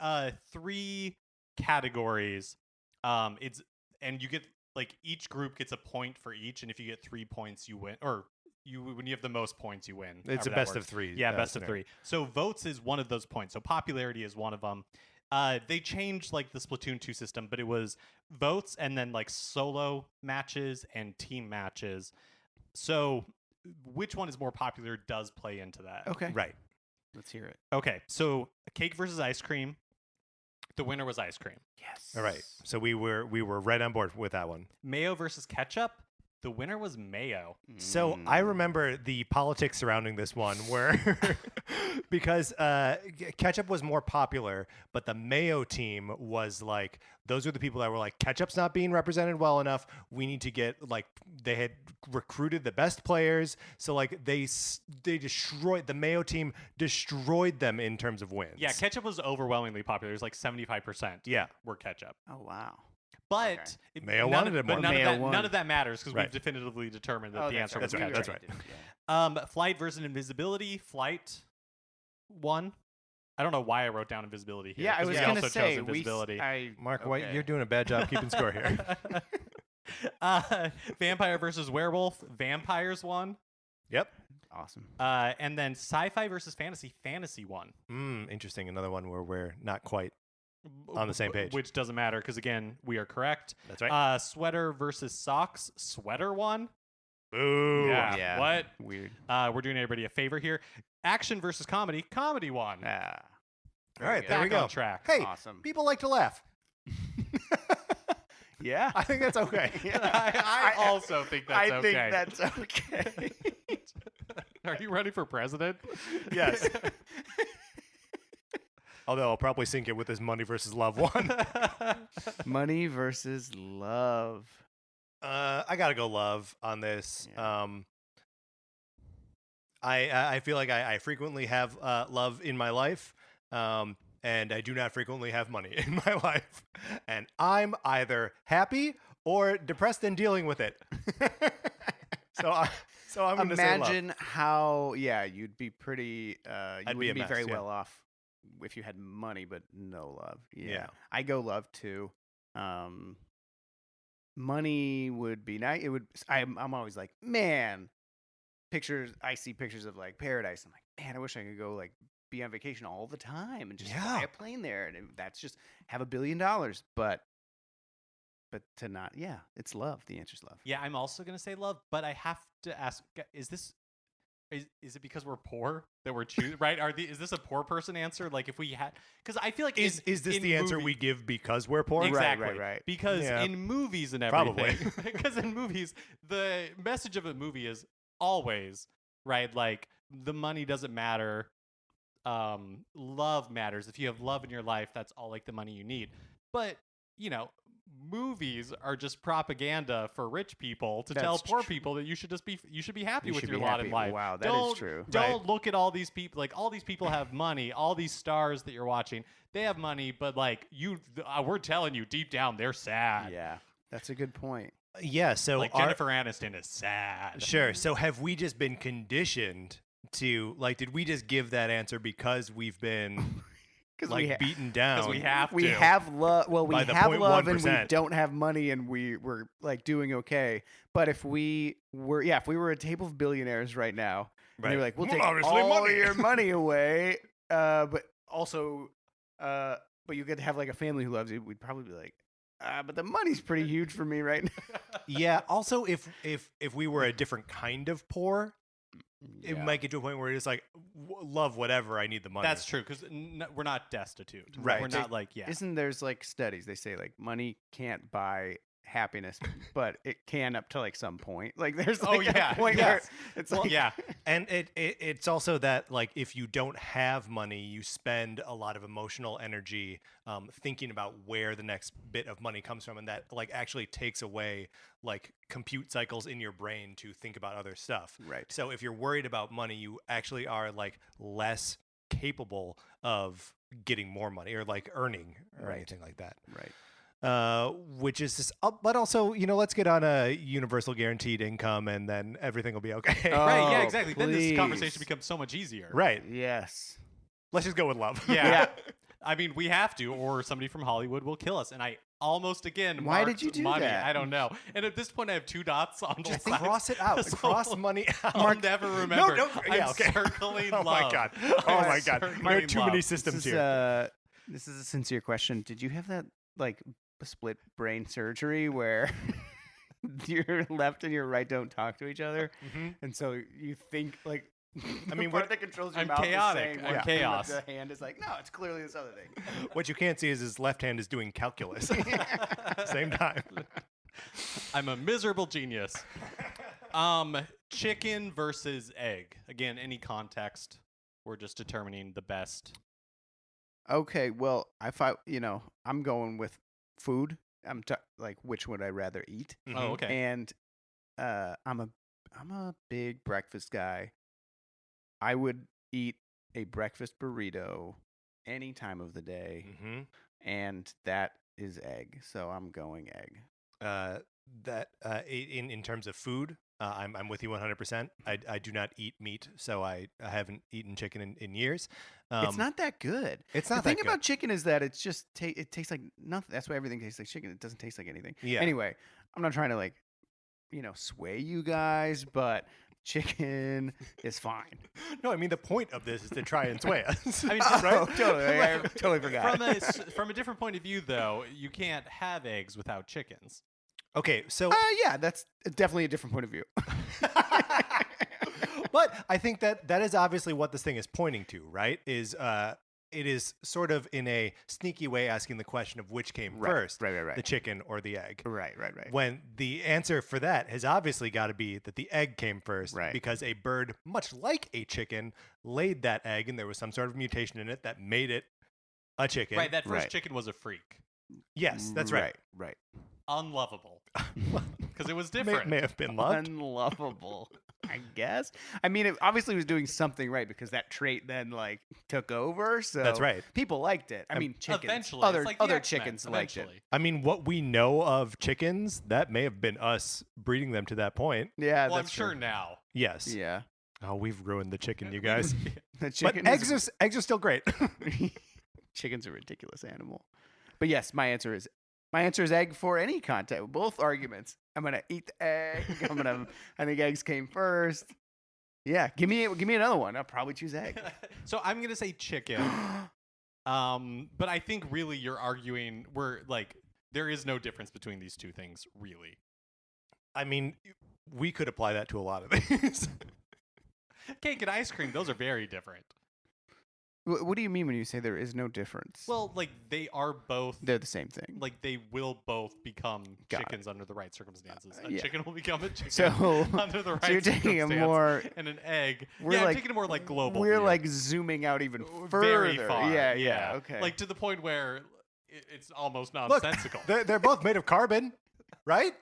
3 categories. It's and you get like each group gets a point for each, and if you get 3 points, you win. Or when you have the most points, you win. It's however a that best of works. 3. Yeah, best of scenario. 3. So votes is one of those points. So popularity is one of them. They changed like the Splatoon 2 system, but it was votes and then like solo matches and team matches. So which one is more popular does play into that. okay. Right. Let's hear it. Okay, so cake versus ice cream. The winner was ice cream. Yes. All right. So we were right on board with that one. Mayo versus ketchup. The winner was mayo. So I remember the politics surrounding this one where because ketchup was more popular, but the mayo team was like, those were the people that were like, ketchup's not being represented well enough. We need to get like, they had recruited the best players. So like they destroyed, the mayo team destroyed them in terms of wins. Yeah, ketchup was overwhelmingly popular. It was like 75%. Yeah. Were ketchup. Oh wow. But Mayo none wanted of, it but more. none, Mayo of that, won. none of that matters because Right. we've definitively determined that Oh, the answer was right, ketchup. that's right. Flight versus invisibility. Flight won. I don't know why I wrote down invisibility here. Yeah, I 'cause was we gonna also say chose invisibility. Mark okay. White, you're doing a bad job keeping score here. Vampire versus werewolf. Vampires won. Yep. Awesome. And then sci-fi versus fantasy. Fantasy won. Interesting. Another one where we're not quite on the same page. Which doesn't matter because, again, we are correct. That's right. Sweater versus socks. Sweater won. Boo. Yeah. What? Weird. We're doing everybody a favor here. Action versus comedy. Comedy won. Ah. All right, Very there we Back go. on track. Hey, Awesome. people like to laugh. Yeah. I think that's okay. I also think that's I okay. think that's okay. Are you running for president? Yes. Although I'll probably sync it with this money versus love one. Money versus love. I gotta go love on this. Yeah. I feel like I frequently have love in my life, and I do not frequently have money in my life, and I'm either happy or depressed and dealing with it. so I'm gonna say love. Imagine how you'd be pretty you I'd be a wouldn't be mess, very yeah. well off if you had money but no love. Yeah. I go love too. Money would be nice. It would I'm always like, man, I see pictures of like paradise. I'm like, man, I wish I could go like be on vacation all the time and just fly Yeah. a plane there, and that's just have $1 billion, but to not, it's love. The answer's love. Yeah, I'm also gonna say love, but I have to ask: is it because we're poor that we're choosing? Right? Is this a poor person answer? Like if we had, because I feel like Is this in the answer movie- we give because we're poor? Exactly. right. Because Yeah. in movies and Probably. everything, because in movies, the message of a movie is always right. Like the money doesn't matter. Love matters. If you have love in your life, that's all like the money you need. But movies are just propaganda for rich people to tell That's poor true. people that you should be happy You with should your be lot happy. in life. Wow, that is don't, true. Don't Right. look at all these people. Like all these people have money. All these stars that you're watching, they have money, but like we're telling you deep down, they're sad. Yeah, that's a good point. Yeah. So Like Jennifer Aniston is sad. Sure. So have we just been conditioned to like? Did we just give that answer because we've been because like beaten down. we have we to. have love. Well, we By the have love, and we 0.1%. don't have money, and we're like doing okay. But if we were a table of billionaires right now, and they were like, we'll take obviously all money. your money away, but also, but you get to have like a family who loves you, we'd probably be like, but the money's pretty huge for me right now. Yeah. Also, if we were a different kind of poor, it Yeah. might get to a point where it's like, love whatever, I need the money. That's true because we're not destitute. Right. We're not like Isn't there's like studies they say like money can't buy happiness, but it can up to like some point. Like there's like a point where it's Well, like yeah. And it's also that like if you don't have money, you spend a lot of emotional energy thinking about where the next bit of money comes from, and that like actually takes away like compute cycles in your brain to think about other stuff. Right. So if you're worried about money, you actually are like less capable of getting more money or like earning or Right. anything like that. right. Which is just, but also, let's get on a universal guaranteed income and then everything will be okay. Right, yeah, Oh, exactly. Then this conversation please. becomes so much easier. Right. Yes. Let's just go with love. Yeah. Yeah. I mean, we have to, or somebody from Hollywood will kill us. And I almost again Why did marked you do money. that? I don't know. And at this point, I have 2 dots on both Just sides. cross it out. So Cross money out. I'll never remember. No, I'm okay. circling Oh love. my god. Oh I'm my god. circling There are too many love. systems This is, here. this is a sincere question. Did you have that like split brain surgery where your left and your right don't talk to each other, Mhm. and so you think like I mean, the part what- that controls your I'm mouth chaotic. is saying I'm one thing, but chaos. the hand is like, no, it's clearly this other thing. What you can't see is his left hand is doing calculus. Same time. I'm a miserable genius. Chicken versus egg. Again, any context. We're just determining the best. Okay, well, I'm going with food. Like which would I rather eat? Mhm. Oh, okay. And I'm a big breakfast guy. I would eat a breakfast burrito any time of the day, Mhm. and that is egg. So I'm going egg. In terms of food, I'm with you 100%. I do not eat meat, so I haven't eaten chicken in years. It's not that good. It's The not thing that about chicken is that it's just it tastes like nothing. That's why everything tastes like chicken. It doesn't taste like anything. Yeah. Anyway, I'm not trying to like, sway you guys, but chicken is fine. No, I mean the point of this is to try and sway us. I mean, Oh, totally. I totally forgot. from a different point of view, though, you can't have eggs without chickens. Okay, so Yeah, that's definitely a different point of view. but I think that is obviously what this thing is pointing to, right? It is sort of in a sneaky way asking the question of which came first, Right. the chicken or the egg. Right. When the answer for that has obviously got to be that the egg came first, Right. because a bird, much like a chicken, laid that egg and there was some sort of mutation in it that made it a chicken. Right, that first Right. chicken was a freak. Yes, that's right. Right. Unlovable. Because it was different. May have been loved. Unlovable, I guess. I mean, it obviously was doing something right because that trait then like took over. So That's right. People liked it. I mean, chickens. Eventually. Other it's like the other X-Men, chickens liked it. eventually. I mean, what we know of chickens, that may have been us breeding them to that point. Yeah, Well, I'm that's sure true. now. Yes. Yeah, Oh, we've ruined the chicken, you guys. the But chicken. eggs are still great. Chicken's a ridiculous animal. But yes, my answer is egg for any content. Both arguments. I'm gonna eat the egg. I think eggs came first. Yeah, give me another one. I'll probably choose egg. So I'm gonna say chicken. But I think really you're arguing there is no difference between these two things, really. I mean, we could apply that to a lot of things. Cake and ice cream, those are very different. What do you mean when you say there is no difference? Well, they are both they're the same thing. they will both become Got it. chickens under the right circumstances. A Yeah. chicken will become a chicken So, under the right so you're taking a circumstance. more. And an egg. We're I'm like- taking a more global We're view. zooming out even further. Very far. Yeah. Okay. Like to the point where it's almost Look, nonsensical. they're both made of carbon, right?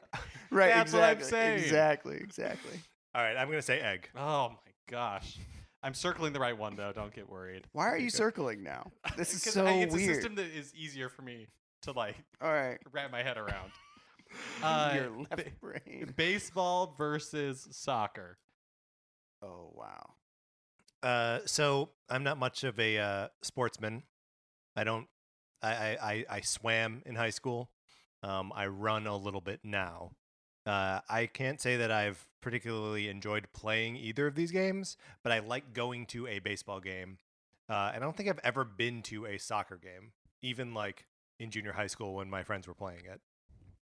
right. that's what I'm exactly, saying. Exactly. All right, I'm going to say egg. Oh my gosh. I'm circling the right one though. Don't get worried. Why are you circling now? This is 'Cause so it's weird. a system that is easier for me to All right. wrap my head around. Your left ba- brain. Baseball versus soccer. Oh wow. So I'm not much of a sportsman. I don't. I swam in high school. I run a little bit now. I can't say that I've particularly enjoyed playing either of these games, but I like going to a baseball game. And I don't think I've ever been to a soccer game, even like in junior high school when my friends were playing it.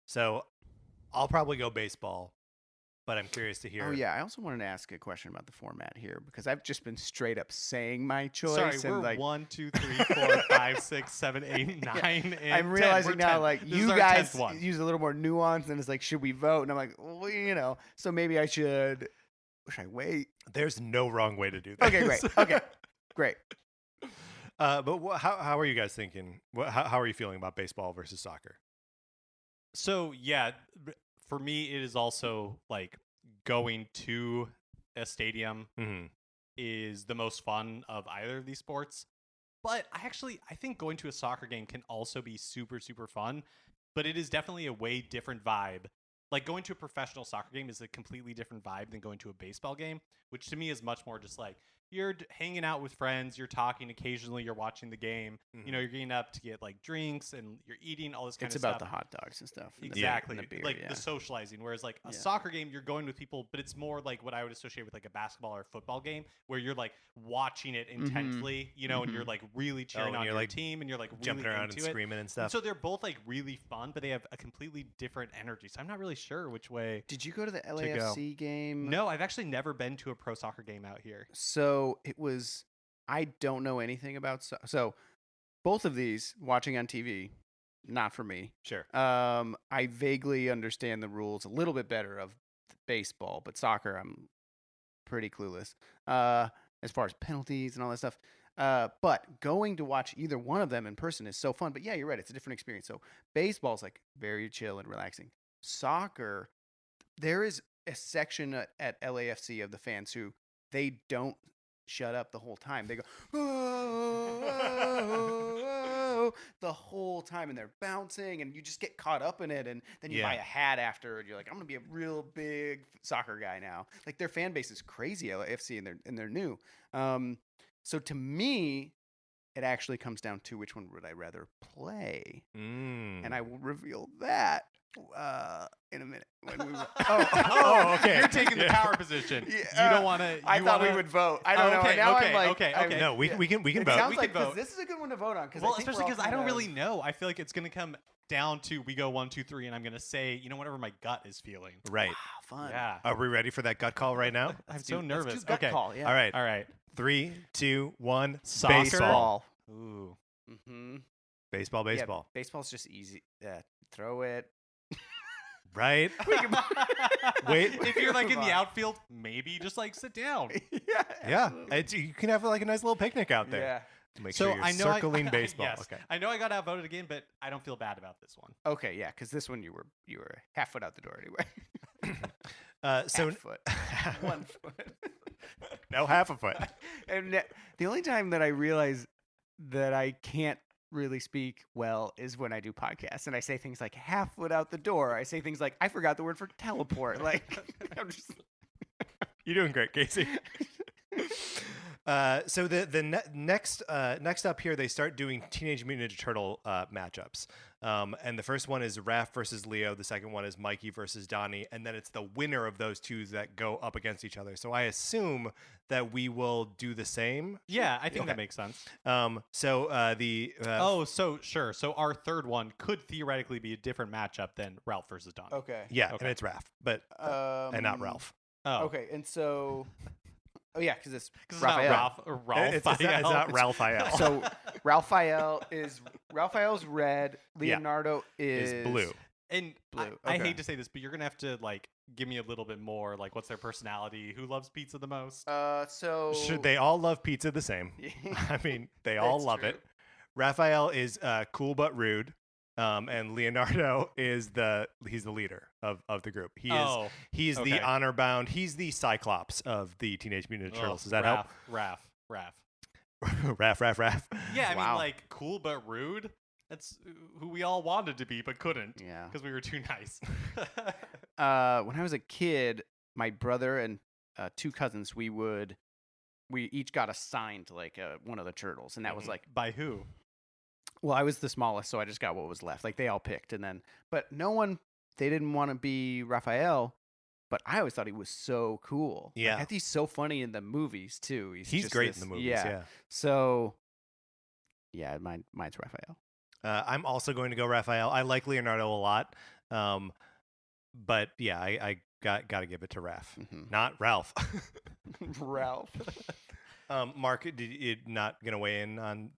So I'll probably go baseball, but I'm curious to hear. Oh yeah, I also wanted to ask a question about the format here because I've just been straight up saying my choice. Sorry, and we're like, 1, 2, 3, 4, 5, 6, 7, 8, 9, and I'm 10. realizing We're now, 10. like, This you is our guys 10th one. use a little more nuance, and it's like, should we vote? And I'm like, well, so maybe I should. Should I wait? There's no wrong way to do this. Okay, great. Okay, great. But how are you guys thinking? How are you feeling about baseball versus soccer? So yeah, for me, it is also like going to a stadium Mm-hmm. is the most fun of either of these sports. But I think going to a soccer game can also be super, super fun. But it is definitely a way different vibe. Like going to a professional soccer game is a completely different vibe than going to a baseball game, which to me is much more just like you're hanging out with friends, you're talking occasionally, you're watching the game. Mm-hmm. You're getting up to get like drinks and you're eating all this kind It's of about stuff. the hot dogs and stuff. and the- Exactly. and the beer, like yeah. the socializing. Whereas like a Yeah. soccer game, you're going with people, but it's more like what I would associate with like a basketball or a football game where you're like watching it intensely, and you're like really cheering and on you're, your like, team and you're like Jumping really around into and it. screaming and And stuff. so they're both like really fun, but they have a completely different energy. So I'm not really sure which way. Did you go to the LAFC game? No, I've actually never been to a pro soccer game out here. So it was. I don't know anything about so both of these watching on TV, not for me. Sure. I vaguely understand the rules a little bit better of baseball, but soccer I'm pretty clueless as far as penalties and all that stuff. But going to watch either one of them in person is so fun. But yeah, you're right; it's a different experience. So baseball's like very chill and relaxing. Soccer, there is a section at LAFC of the fans who they don't shut up the whole time. They go, oh, oh, oh, the whole time, and they're bouncing, and you just get caught up in it, and then you buy a hat after, and you're like, I'm gonna be a real big soccer guy now. Like their fan base is crazy, LAFC, and they're new. So to me, it actually comes down to which one would I rather play, and I will reveal that in a minute. When we okay. You're taking the power position. Yeah, You don't want to. I thought we would vote. I don't know. Okay, Now okay, I'm like, okay. No, we can It vote. sounds We like can vote. this is a good one to vote on. Well, especially because I don't really know. I feel like it's going to come down to we go 1, 2, 3, and I'm going to say, whatever my gut is feeling. Right. Wow, fun. Yeah. Are we ready for that gut call right now? I'm so Let's nervous. do gut Okay. call. Yeah. All right. All right. 3, 2, 1. Soccer. Baseball. Ooh. Mm-hmm. Baseball. Yeah, baseball's just easy. Throw it. Right. Wait. If you're like in the outfield, maybe just like sit down. Yeah. Yeah. You can have like a nice little picnic out there. Yeah. Make So sure you're I know circling baseball. Yes. Okay. I know I got outvoted again, but I don't feel bad about this one. Okay. Yeah. Because this one you were half foot out the door anyway. So half foot. 1 foot. no, half a foot. And the only time that I realize that I can't really speak well is when I do podcasts and I say things like half foot out the door. I say things like I forgot the word for teleport. Like I'm just. You're doing great, Casey. So the next up here, they start doing Teenage Mutant Ninja Turtle matchups. And the first one is Raph versus Leo. The second one is Mikey versus Donnie. And then it's the winner of those two that go up against each other. So I assume that we will do the same. Yeah, I think Okay. that makes sense. So Sure. So our third one could theoretically be a different matchup than Ralph versus Don. Okay. yeah, Okay. and it's Raph, but and not Ralph. Oh. Okay. And so. Oh yeah, because it's Because it's Raphael. not Ralph. It's not Raphael. So Raphael's red. Yeah. Leonardo Is blue. And Blue, I okay. hate to say this, but you're gonna have to like give me a little bit more. Like, what's their personality? Who loves pizza the most? So Should they all love pizza the same? I mean, they all That's love true. it. Raphael is cool but rude, and Leonardo is he's the leader of the group. He's okay. the honor bound. He's the Cyclops of the Teenage Mutant Ninja Turtles. Does that Raph. help? Raph. Yeah, I Wow. mean, like cool but rude. That's who we all wanted to be, but couldn't Yeah. because we were too nice. When I was a kid, my brother and 2 cousins, we each got assigned to like one of the turtles, and that was like By who? Well, I was the smallest, so I just got what was left. Like they all picked, and then but they didn't want to be Raphael. But I always thought he was so cool. Yeah. I think he's so funny in the movies too. He's just great this- in the movies. Yeah. So, yeah, mine's Raphael. I'm also going to go Raphael. I like Leonardo a lot, but yeah, I got to give it to Raph, not Ralph. Ralph. Mark, did you not gonna weigh in on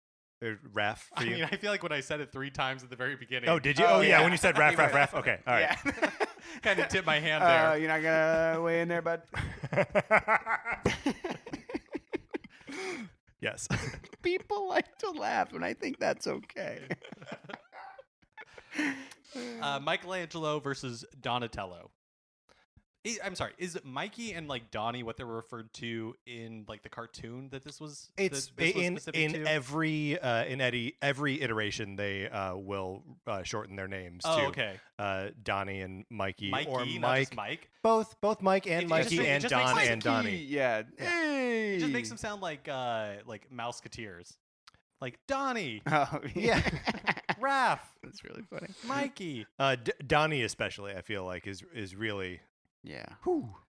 Raph for I you? mean, I feel like when I said it 3 times at the very beginning. Oh, did you? Oh, Oh, yeah. yeah. When you said Raph. Okay, all right. Yeah. Kind of tipped my hand there. You're not gonna weigh in there, bud. Yes. People like to laugh, and I think that's okay. Michelangelo versus Donatello. I'm sorry. Is Mikey and like Donnie what they were referred to in like the cartoon that this was? It's this was in specific to? every iteration they will shorten their names Oh, to okay. Donnie and Mikey, Mikey, or not Mike. just Mike. Both Mike and It Mikey just and makes Don sense. and Donnie. Yeah. Hey. It just makes them sound like Mouseketeers. Like Donnie, Oh Yeah. Raph, That's really funny. Mikey. Donnie especially, I feel like is really. Yeah.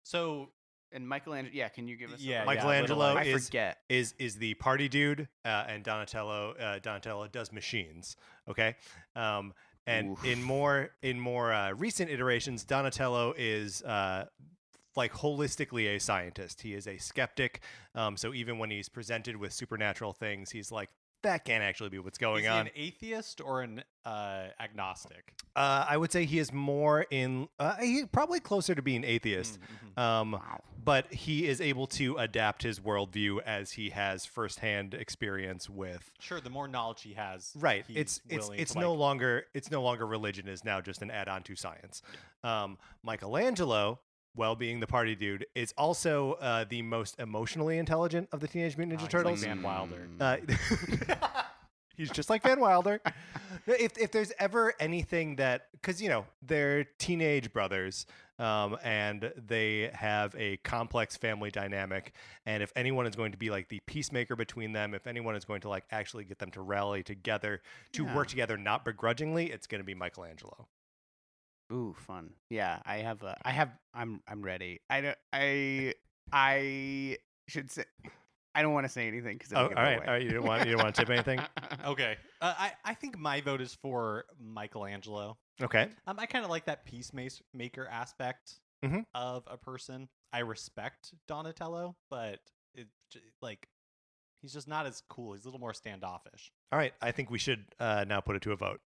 So And Michelangelo. Yeah. Can you give us? Yeah, Michelangelo I is forget. is the party dude, and Donatello does machines. Okay, and Oof. in more recent iterations, Donatello is like holistically a scientist. He is a skeptic. So even when he's presented with supernatural things, he's like, that can't actually be what's going is he on. an atheist or an agnostic? I would say he is more he's probably closer to being atheist. Wow. But he is able to adapt his worldview as he has firsthand experience with. Sure, the more knowledge he has, Right. he's willing It's to, no like- longer religion. Is now just an add-on to science. Michelangelo, well, being the party dude, is also the most emotionally intelligent of the Teenage Mutant Ninja he's like Turtles. Van Wilder. He's just like Van Wilder. If there's ever anything that, because they're teenage brothers, and they have a complex family dynamic, and if anyone is going to be like the peacemaker between them, if anyone is going to like actually get them to rally together to Yeah. work together, not begrudgingly, it's going to be Michelangelo. Ooh, fun. Yeah, I'm ready. I should say I don't want to say anything because Oh, all right. You don't want to tip anything? Okay, I think my vote is for Michelangelo. Okay. I kind of like that peacemaker aspect Mhm. of a person. I respect Donatello, but he's just not as cool. He's a little more standoffish. All right. I think we should now put it to a vote.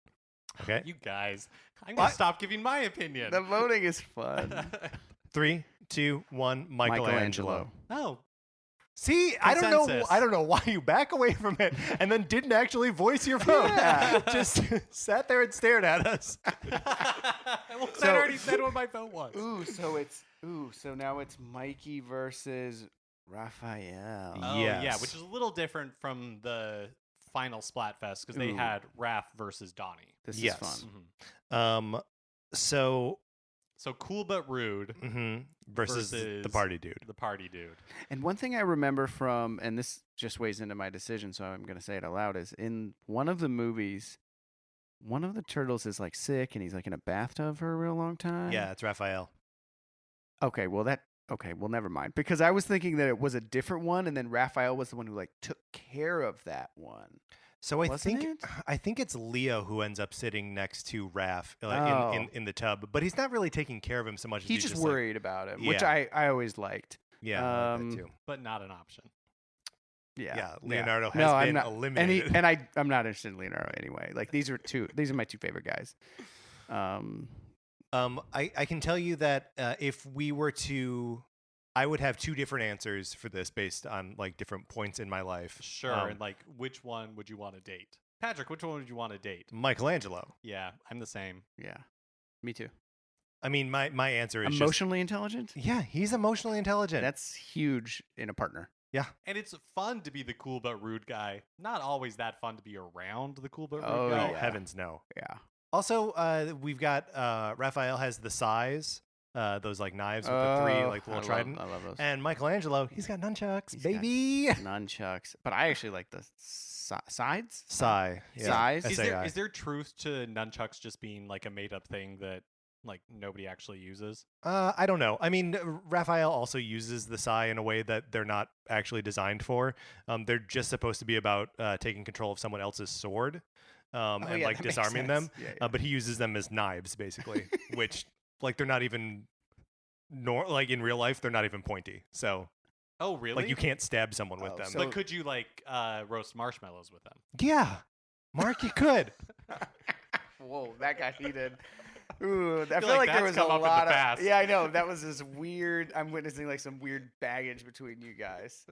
Okay. You guys, I'm gonna What? stop giving my opinion. The voting is fun. 3, 2, 1. Michelangelo. Oh, See, I don't know. Consensus. I don't know why you back away from it and then didn't actually voice your vote. Yeah. Just sat there and stared at us. well, So- I already said what my vote was. So now it's Mikey versus Raphael. Oh Yes. yeah, which is a little different from the final Splatfest because they Ooh. had Raph versus Donnie. This Yes. is fun. Mhm. So So cool but rude. versus the Versus- party dude. The party dude. And one thing I remember from, and this just weighs into my decision, so I'm going to say it aloud, is in one of the movies, one of the turtles is like sick and he's like in a bathtub for a real long time. Yeah, it's Raphael. Okay, well, never mind. Because I was thinking that it was a different one, and then Raphael was the one who like took care of that one. So Wasn't I think it's Leo who ends up sitting next to Raph Oh. in the tub, but he's not really taking care of him so much. As He's he's just like, worried about him, which Yeah. I always liked. yeah, I like that too. But not an option. Yeah, Leonardo has No, been I'm not, eliminated. I'm not interested in Leonardo anyway. Like these are my two favorite guys. I can tell you that if we were to, I would have two different answers for this based on like different points in my life. Sure. And like, which one would you want to date? Patrick, which one would you want to date? Michelangelo. Yeah, I'm the same. Yeah, me too. I mean, my answer is Emotionally intelligent. yeah, he's emotionally intelligent. That's huge in a partner. And it's fun to be the cool but rude guy. Not always that fun to be around the cool but rude Oh, guy. oh yeah. heavens no. Yeah. Also, we've got Raphael has the size those like knives with the three like little trident. I love those. And Michelangelo, he's got nunchucks, He's got baby. Nunchucks, but I actually like the sides. Sai. Yeah. Size? S-A-I. Is there truth to nunchucks just being like a made up thing that like nobody actually uses? I don't know. I mean, Raphael also uses the Sai in a way that they're not actually designed for. They're just supposed to be about taking control of someone else's sword and yeah, like that makes disarming sense. them. Yeah. But he uses them as knives, basically, which like they're not even like in real life, they're not even pointy. So Oh, really? like you can't stab someone with Oh, them. so- But could you like roast marshmallows with them? Yeah, Mark, you could. Whoa, that got heated. Ooh, I feel like like there that's was a come up in the lot of. past. Yeah, I know. That was this weird. I'm witnessing like some weird baggage between you guys.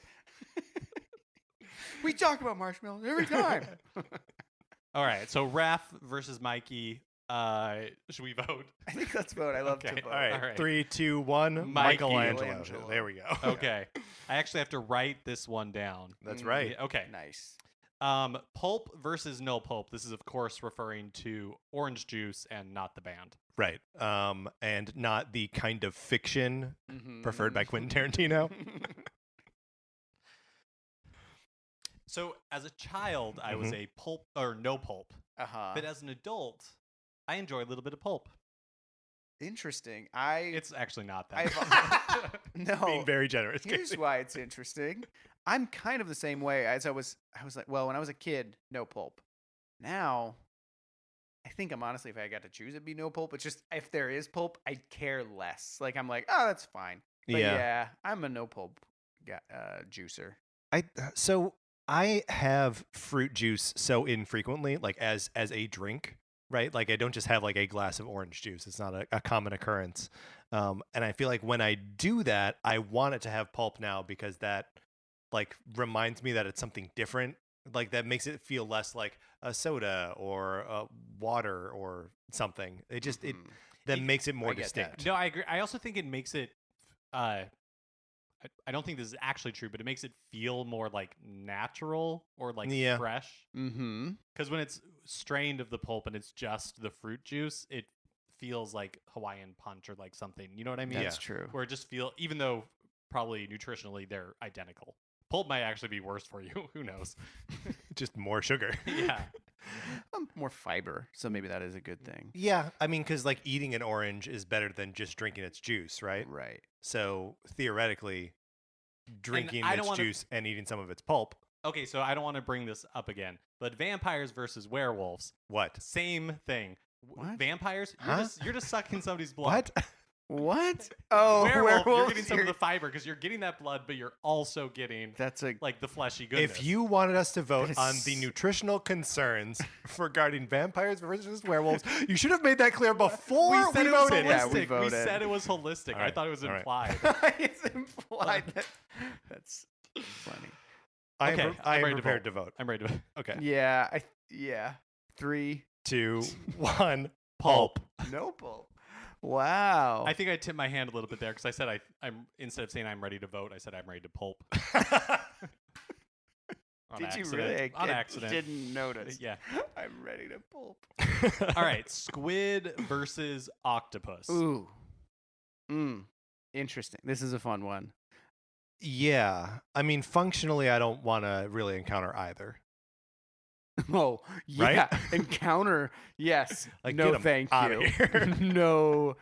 We talk about marshmallows every time. All right, so Raph versus Mikey. Should we vote? I think let's vote. I love Okay, to vote. All right, All right. 3, 2, 1. Mikey. Michelangelo. There we go. Okay. I actually have to write this one down. That's right. Yeah, okay. Nice. Pulp versus no pulp. This is of course referring to orange juice and not the band. Right. And not the kind of fiction Mhm. preferred by Quentin Tarantino. So as a child, I was a pulp or no pulp, Uh-huh. but as an adult, I enjoy a little bit of pulp. Interesting. It's actually not that. No. Being very generous. Here's Casey. why it's interesting. I'm kind of the same way as I was like, well, when I was a kid, no pulp. Now, I think I'm honestly, if I got to choose, it'd be no pulp. It's just if there is pulp, I'd care less. Like I'm like, oh, that's fine. But yeah, I'm a no pulp juicer. So I have fruit juice so infrequently, like as a drink, right? Like I don't just have like a glass of orange juice. It's not a common occurrence. And I feel like when I do that, I want it to have pulp now because that like reminds me that it's something different. Like that makes it feel less like a soda or water or something. It just it then makes it more I get that. distinct. No, I agree. I also think it makes it. I don't think this is actually true, but it makes it feel more like natural or like Yeah. fresh. Mm-hmm. Because when it's strained of the pulp and it's just the fruit juice, it feels like Hawaiian punch or like something. You know what I mean? That's true. Where it just even though probably nutritionally they're identical. Pulp might actually be worse for you. Who knows? Just more sugar. Yeah. More fiber, so maybe that is a good thing. Yeah, I mean, because like eating an orange is better than just drinking its juice, right? Right. So theoretically, drinking I don't its wanna- juice and eating some of its pulp. Okay, so I don't want to bring this up again, but vampires versus werewolves, What? same thing. What? Vampires, Huh? you're just sucking somebody's blood. What? What? Oh, Werewolf, you're werewolves, getting some of the fiber because you're getting that blood, but you're also getting That's a like the fleshy goodness. If you wanted us to vote That on is- the nutritional concerns regarding vampires versus werewolves, you should have made that clear before we said it was voted. Yeah, holistic. we We voted. said it was holistic. All I right, thought it was all right. implied. it's implied that that's funny. I Okay, am, I I'm am ready to prepared vote. to vote. I'm ready to. Okay. Yeah. 3. 2, 1. Pulp. No pulp. Wow. I think I tipped my hand a little bit there because I said I'm instead of saying I'm ready to vote, I said I'm ready to pulp. On Did accident. you really? On I accident. didn't notice. Yeah. I'm ready to pulp. All right. Squid versus octopus. Ooh. Interesting. This is a fun one. Yeah. I mean, functionally, I don't want to really encounter either. Oh, yeah. Right? Encounter. Yes. Like, No, get 'em thank outta you. here. No,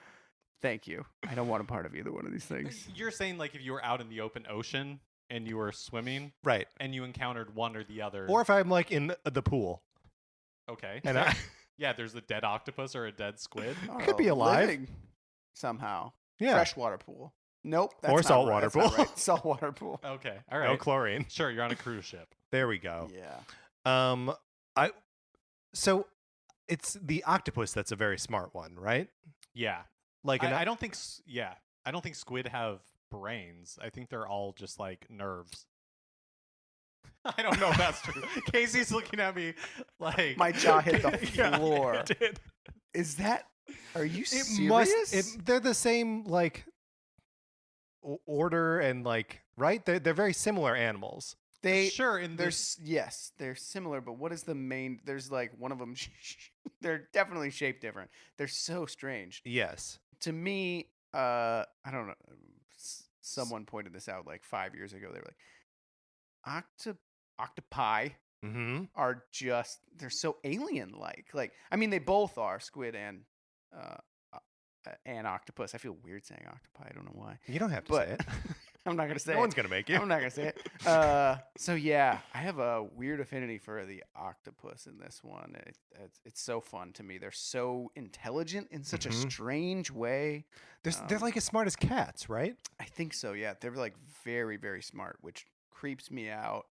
thank you. I don't want a part of either one of these things. You're saying like if you were out in the open ocean and you were swimming Right. and you encountered one or the other. Or if I'm like in the pool okay. and I, Yeah, there's a dead octopus or a dead squid. Could be alive. Living somehow. yeah, Freshwater pool. Nope. That's Or not saltwater right. That's not pool. right. Saltwater pool. Okay. All right. no chlorine. Sure, you're on a cruise ship. There we go. Yeah. So it's the octopus that's a very smart one, right? Yeah. Like an I don't think I don't think squid have brains. I think they're all just like nerves. I don't know if that's true. Casey's looking at me like My jaw hit the Yeah, floor. it did. Is that? Are you It serious? they're the same like order and like right. They're very similar animals. they sure in they're this yes, they're similar, but what is the main? There's like one of them. They're definitely shaped different. They're so strange. Yes. To me, I don't know. Someone pointed this out like 5 years ago. They were like, octopi Mm-hmm. are just, they're so alien-like. Like, I mean, they both are, squid and octopus. I feel weird saying octopi. I don't know why. You don't have to But say it. I'm not gonna say No it. one's gonna make you. I'm not gonna say it. So yeah, I have a weird affinity for the octopus in this one. It's so fun to me. They're so intelligent in such a Mhm. strange way. They're like as smart as cats, right? I think so. Yeah, they're like very, very smart, which creeps me out.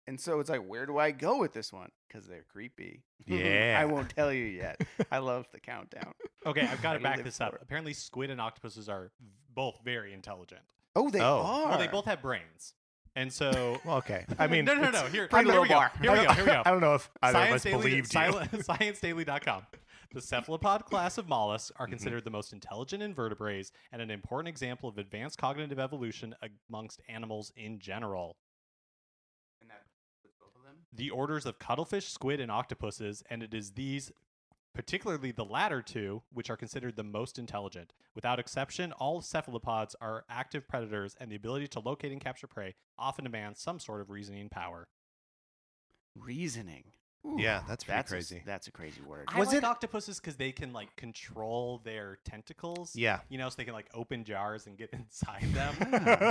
And so it's like, where do I go with this one? Because they're creepy. Yeah. I won't tell you yet. I love the countdown. Okay, I've got I to back live this up. for it. Apparently, squid and octopuses are both very intelligent. Oh, they Oh. are. Well, they both have brains, and so Well, okay. I mean, no. it's Here pretty we low go. bar. Here we go. I don't know if either of us Daily- believed you. ScienceDaily.com. The cephalopod class of mollusks Mm-hmm. are considered the most intelligent invertebrates and an important example of advanced cognitive evolution amongst animals in general. And that was both of them? The orders of cuttlefish, squid, and octopuses, and it is these, particularly the latter two, which are considered the most intelligent. Without exception, all cephalopods are active predators, and the ability to locate and capture prey often demands some sort of reasoning power. Reasoning. Yeah, that's pretty a- crazy. that's a crazy word. I Was like it- octopuses because they can like control their tentacles. Yeah. You know, so they can like open jars and get inside them.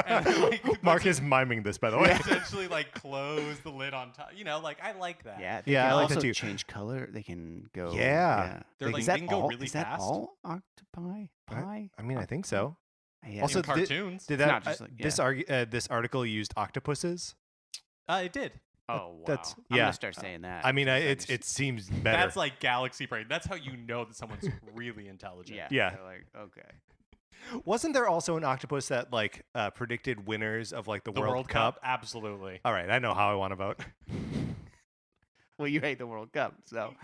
And then, like, Mark is miming this, by the way. potentially like close the lid on top. You know, like I like that. Yeah, they Yeah, can I like that also too. change color. They can go. Yeah. They're They like Is they that can go all? really Is that fast. all octopi? Pie? I mean, I think so. Yeah. Also, in cartoons. Did It's that not just like- this article used octopuses? It did. Oh wow. That's- I'm yeah. gonna start saying that. I mean, because it seems better. That's like galaxy brain. That's how you know that someone's really intelligent. yeah. Yeah. they're like, okay. Wasn't there also an octopus that like predicted winners of like the World Cup? Absolutely. All right, I know how I want to vote. Well, you hate the World Cup, so.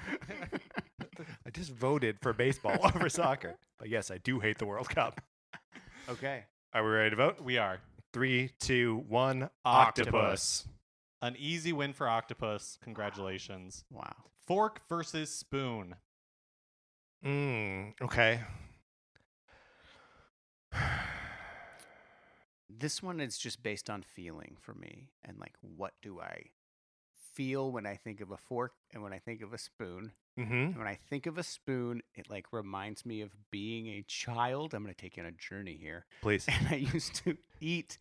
I just voted for baseball over soccer, but yes, I do hate the World Cup. Okay. Are we ready to vote? We are. 3, 2, 1. Octopus. Octopus. An easy win for octopus. Congratulations. Wow. Fork versus spoon. Okay. This one is just based on feeling for me, and like, what do I feel when I think of a fork and when I think of a spoon? Mm-hmm. And when I think of a spoon, it like reminds me of being a child. I'm gonna take you on a journey here. Please. And I used to eat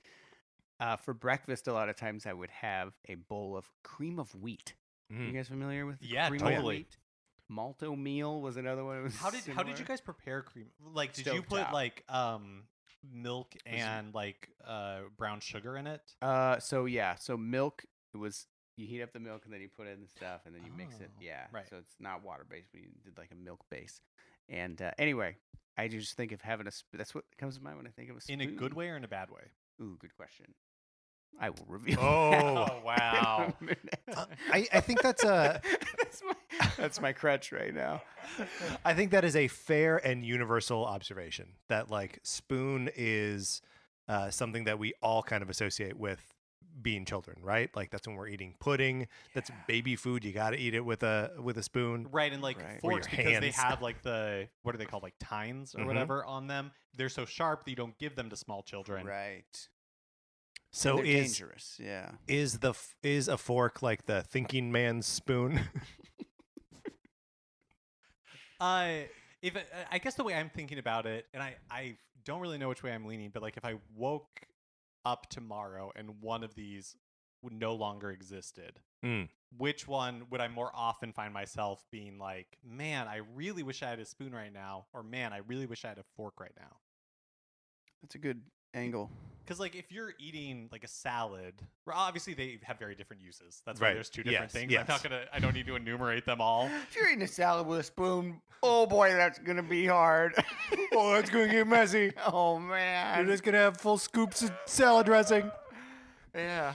for breakfast. A lot of times, I would have a bowl of cream of wheat. You guys familiar with Yeah, cream totally. of wheat? Malto meal was another one. It was How did you similar. guys prepare cream? Like, did you Stovetop. put like milk and like brown sugar in it? So milk. It was you heat up the milk and then you put in the stuff and then you mix it. Oh, Yeah, right. So it's not water based. We did like a milk base. And anyway, I just think of having a. That's what comes to mind when I think of a spoon. In a good way or in a bad way? Ooh, good question. I will reveal. Oh. Oh wow. that in a minute. I think that's a that's my crutch right now. I think that is a fair and universal observation that like spoon is something that we all kind of associate with being children, right? Like that's when we're eating pudding. That's baby food. You got to eat it with a spoon. Right, and like Right. Or your forks because they hands. have like the what are they called, like tines or Mhm. whatever on them. They're so sharp that you don't give them to small children. Right. So They're is dangerous. Yeah. is a fork like the thinking man's spoon? If I guess the way I'm thinking about it, and I don't really know which way I'm leaning, but like if I woke up tomorrow and one of these would no longer existed, Mm. which one would I more often find myself being like, man, I really wish I had a spoon right now, or man, I really wish I had a fork right now? That's a good angle. Because like if you're eating like a salad, well, obviously they have very different uses. That's why Right. there's two different Yes, things. yes. I don't need to enumerate them all. If you're eating a salad with a spoon, oh boy, that's gonna be hard. Oh, that's gonna get messy. Oh man. You're just gonna have full scoops of salad dressing. Yeah.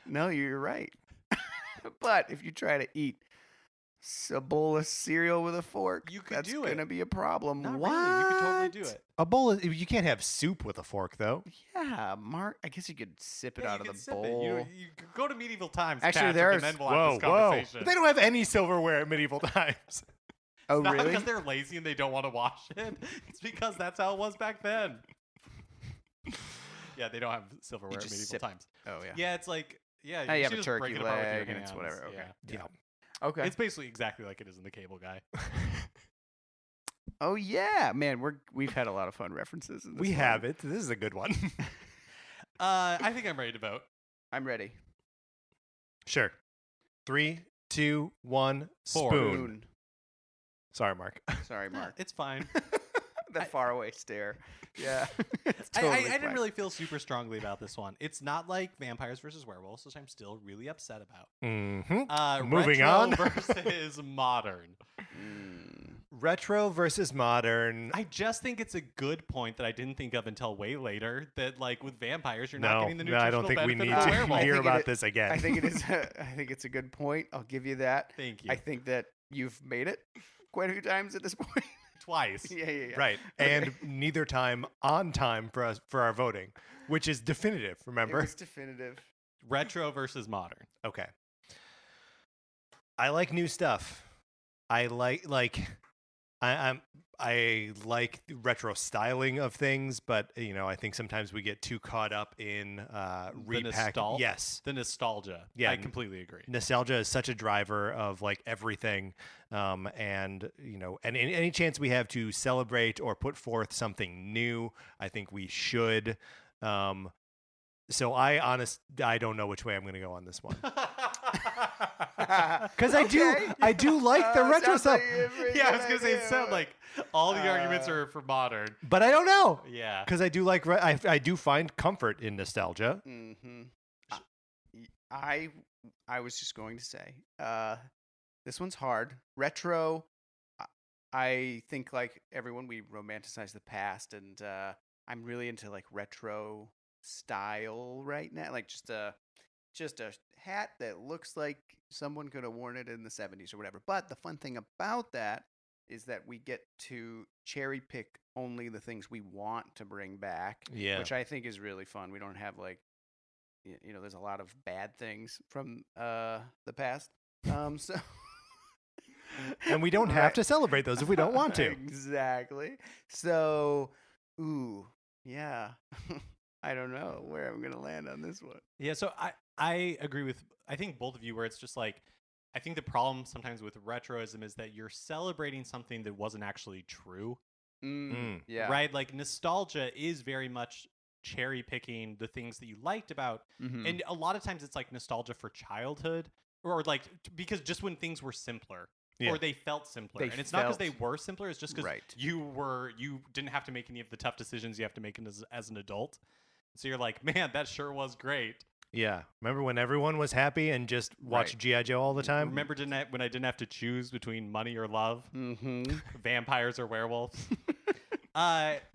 No, you're right. But if you try to eat a bowl of cereal with a fork, You could that's do it. gonna be a problem. Not what? really. You could totally do it. A bowl of, you can't have soup with a fork though. Yeah, Mark. I guess you could sip it Yeah, out you of can the sip bowl. it. You could go to medieval times. Actually, Patrick, there's- and then we'll have this Whoa. conversation. But they don't have any silverware at medieval times. Oh, Not really? because they're lazy and they don't want to wash it. It's because that's how it was back then. Yeah, they don't have silverware at just medieval sip. times. Oh, yeah. Yeah, it's like, yeah, Now you have should a just break turkey it apart with your leg and it's hands. whatever. Okay. Yeah. Okay. It's basically exactly like it is in the Cable Guy. Oh, yeah. Man, we've had a lot of fun references in this We one. have it. This is a good one. I think I'm ready to vote. I'm ready. Sure. 3, 2, 1. Four. Spoon. Sorry, Mark. Sorry, Mark. It's fine. That faraway stare. Yeah. It's I totally didn't fine. really feel super strongly about this one. It's not like Vampires versus Werewolves, which I'm still really upset about. Mm-hmm. Moving Retro on. versus modern. Retro versus modern. I just think it's a good point that I didn't think of until way later. That like with vampires, you're not getting the No, nutritional I don't think we benefit need of a to werewolf. hear think it about is- this again. I think it is. I think it's a good point. I'll give you that. Thank you. I think that you've made it quite a few times at this point. Twice. yeah. Right. Okay. And neither time on time for us for our voting, which is definitive, It remember? was definitive. Retro versus modern. Okay. I like new stuff. I like I like retro styling of things, but I think sometimes we get too caught up in repack. nostalgia? Yes. The nostalgia. Yeah. I completely agree. Nostalgia is such a driver of like everything, and any chance we have to celebrate or put forth something new, I think we should. So I don't know which way I'm going to go on this one because I do like the retro sounds stuff, like a pretty Yeah, I good was gonna say it idea. sounded like all the arguments are for modern. but I don't know Yeah. because I do like I do find comfort in nostalgia. Mm-hmm. I was just going to say, this one's hard. Retro. I think like everyone, we romanticize the past, and I'm really into like retro style right now. Like just a hat that looks like someone could have worn it in the 70s or whatever. But the fun thing about that is that we get to cherry pick only the things we want to bring back, Yeah. which I think is really fun. We don't have like, there's a lot of bad things from the past. So And we don't have Right. to celebrate those if we don't want to. Exactly. So, yeah. I don't know where I'm gonna land on this one. Yeah, so I agree with I think both of you where it's just like I think the problem sometimes with retroism is that you're celebrating something that wasn't actually true. Yeah. Right? Like nostalgia is very much cherry picking the things that you liked about Mhm. and a lot of times it's like nostalgia for childhood or like because just when things were simpler Yeah. or they felt simpler. They And it's not because felt- they were simpler, it's just because Right. you didn't have to make any of the tough decisions you have to make as an adult. So you're like, man, that sure was great. Yeah. Remember when everyone was happy and just watched Right. G.I. Joe all the time? Remember when I didn't have to choose between money or love, Mm-hmm. vampires or werewolves?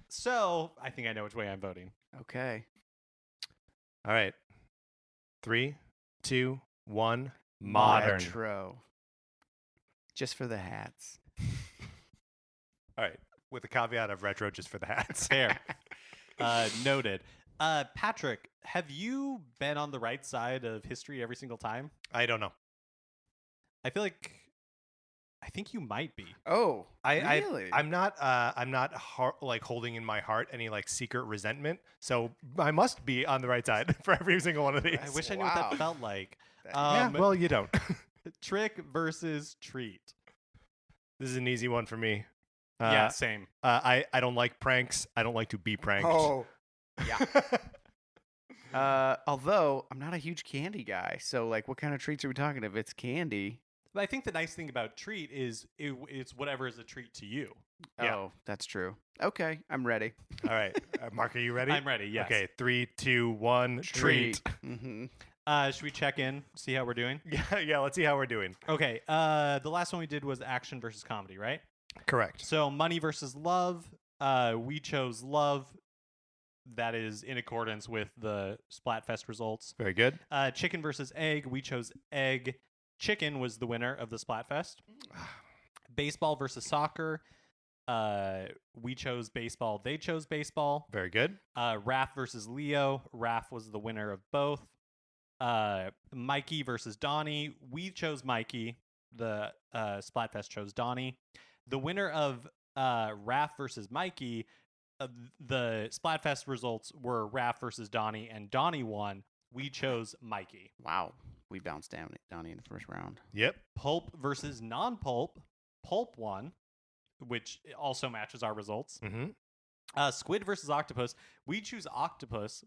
So I think I know which way I'm voting. Okay. All right. 3, 2, 1. Modern. Retro. Just for the hats. All right. With the caveat of retro just for the hats. Fair. Noted. Patrick, have you been on the right side of history every single time? I don't know. I think you might be. Oh, I really? I'm not like holding in my heart any like secret resentment. So I must be on the right side for every single one of these. I wish I knew what Wow. that felt like. Yeah, well, you don't. Trick versus treat. This is an easy one for me. Yeah, same. I don't like pranks. I don't like to be pranked. Oh, yeah. Although I'm not a huge candy guy, so like, what kind of treats are we talking? If it's candy, But I think the nice thing about treat is it's whatever is a treat to you. Yeah. Oh, that's true. Okay, I'm ready. All right. Mark, are you ready? I'm ready, yes. Okay. 3, 2, 1. Treat. Mm-hmm. Should we check in, see how we're doing? Yeah. Let's see how we're doing. Okay. The last one we did was action versus comedy, right? Correct. So money versus love. We chose love. That is in accordance with the Splatfest results. Very good. Chicken versus egg. We chose egg. Chicken was the winner of the Splatfest. Baseball versus soccer. We chose baseball. They chose baseball. Very good. Raph versus Leo. Raph was the winner of both. Mikey versus Donnie. We chose Mikey. The Splatfest chose Donnie. The winner of Raph versus Mikey, the Splatfest results were Raph versus Donnie, and Donnie won. We chose Mikey. Wow. We bounced Donnie in the first round. Yep. Pulp versus non-pulp. Pulp won, which also matches our results. Mm-hmm. Squid versus octopus. We chose octopus.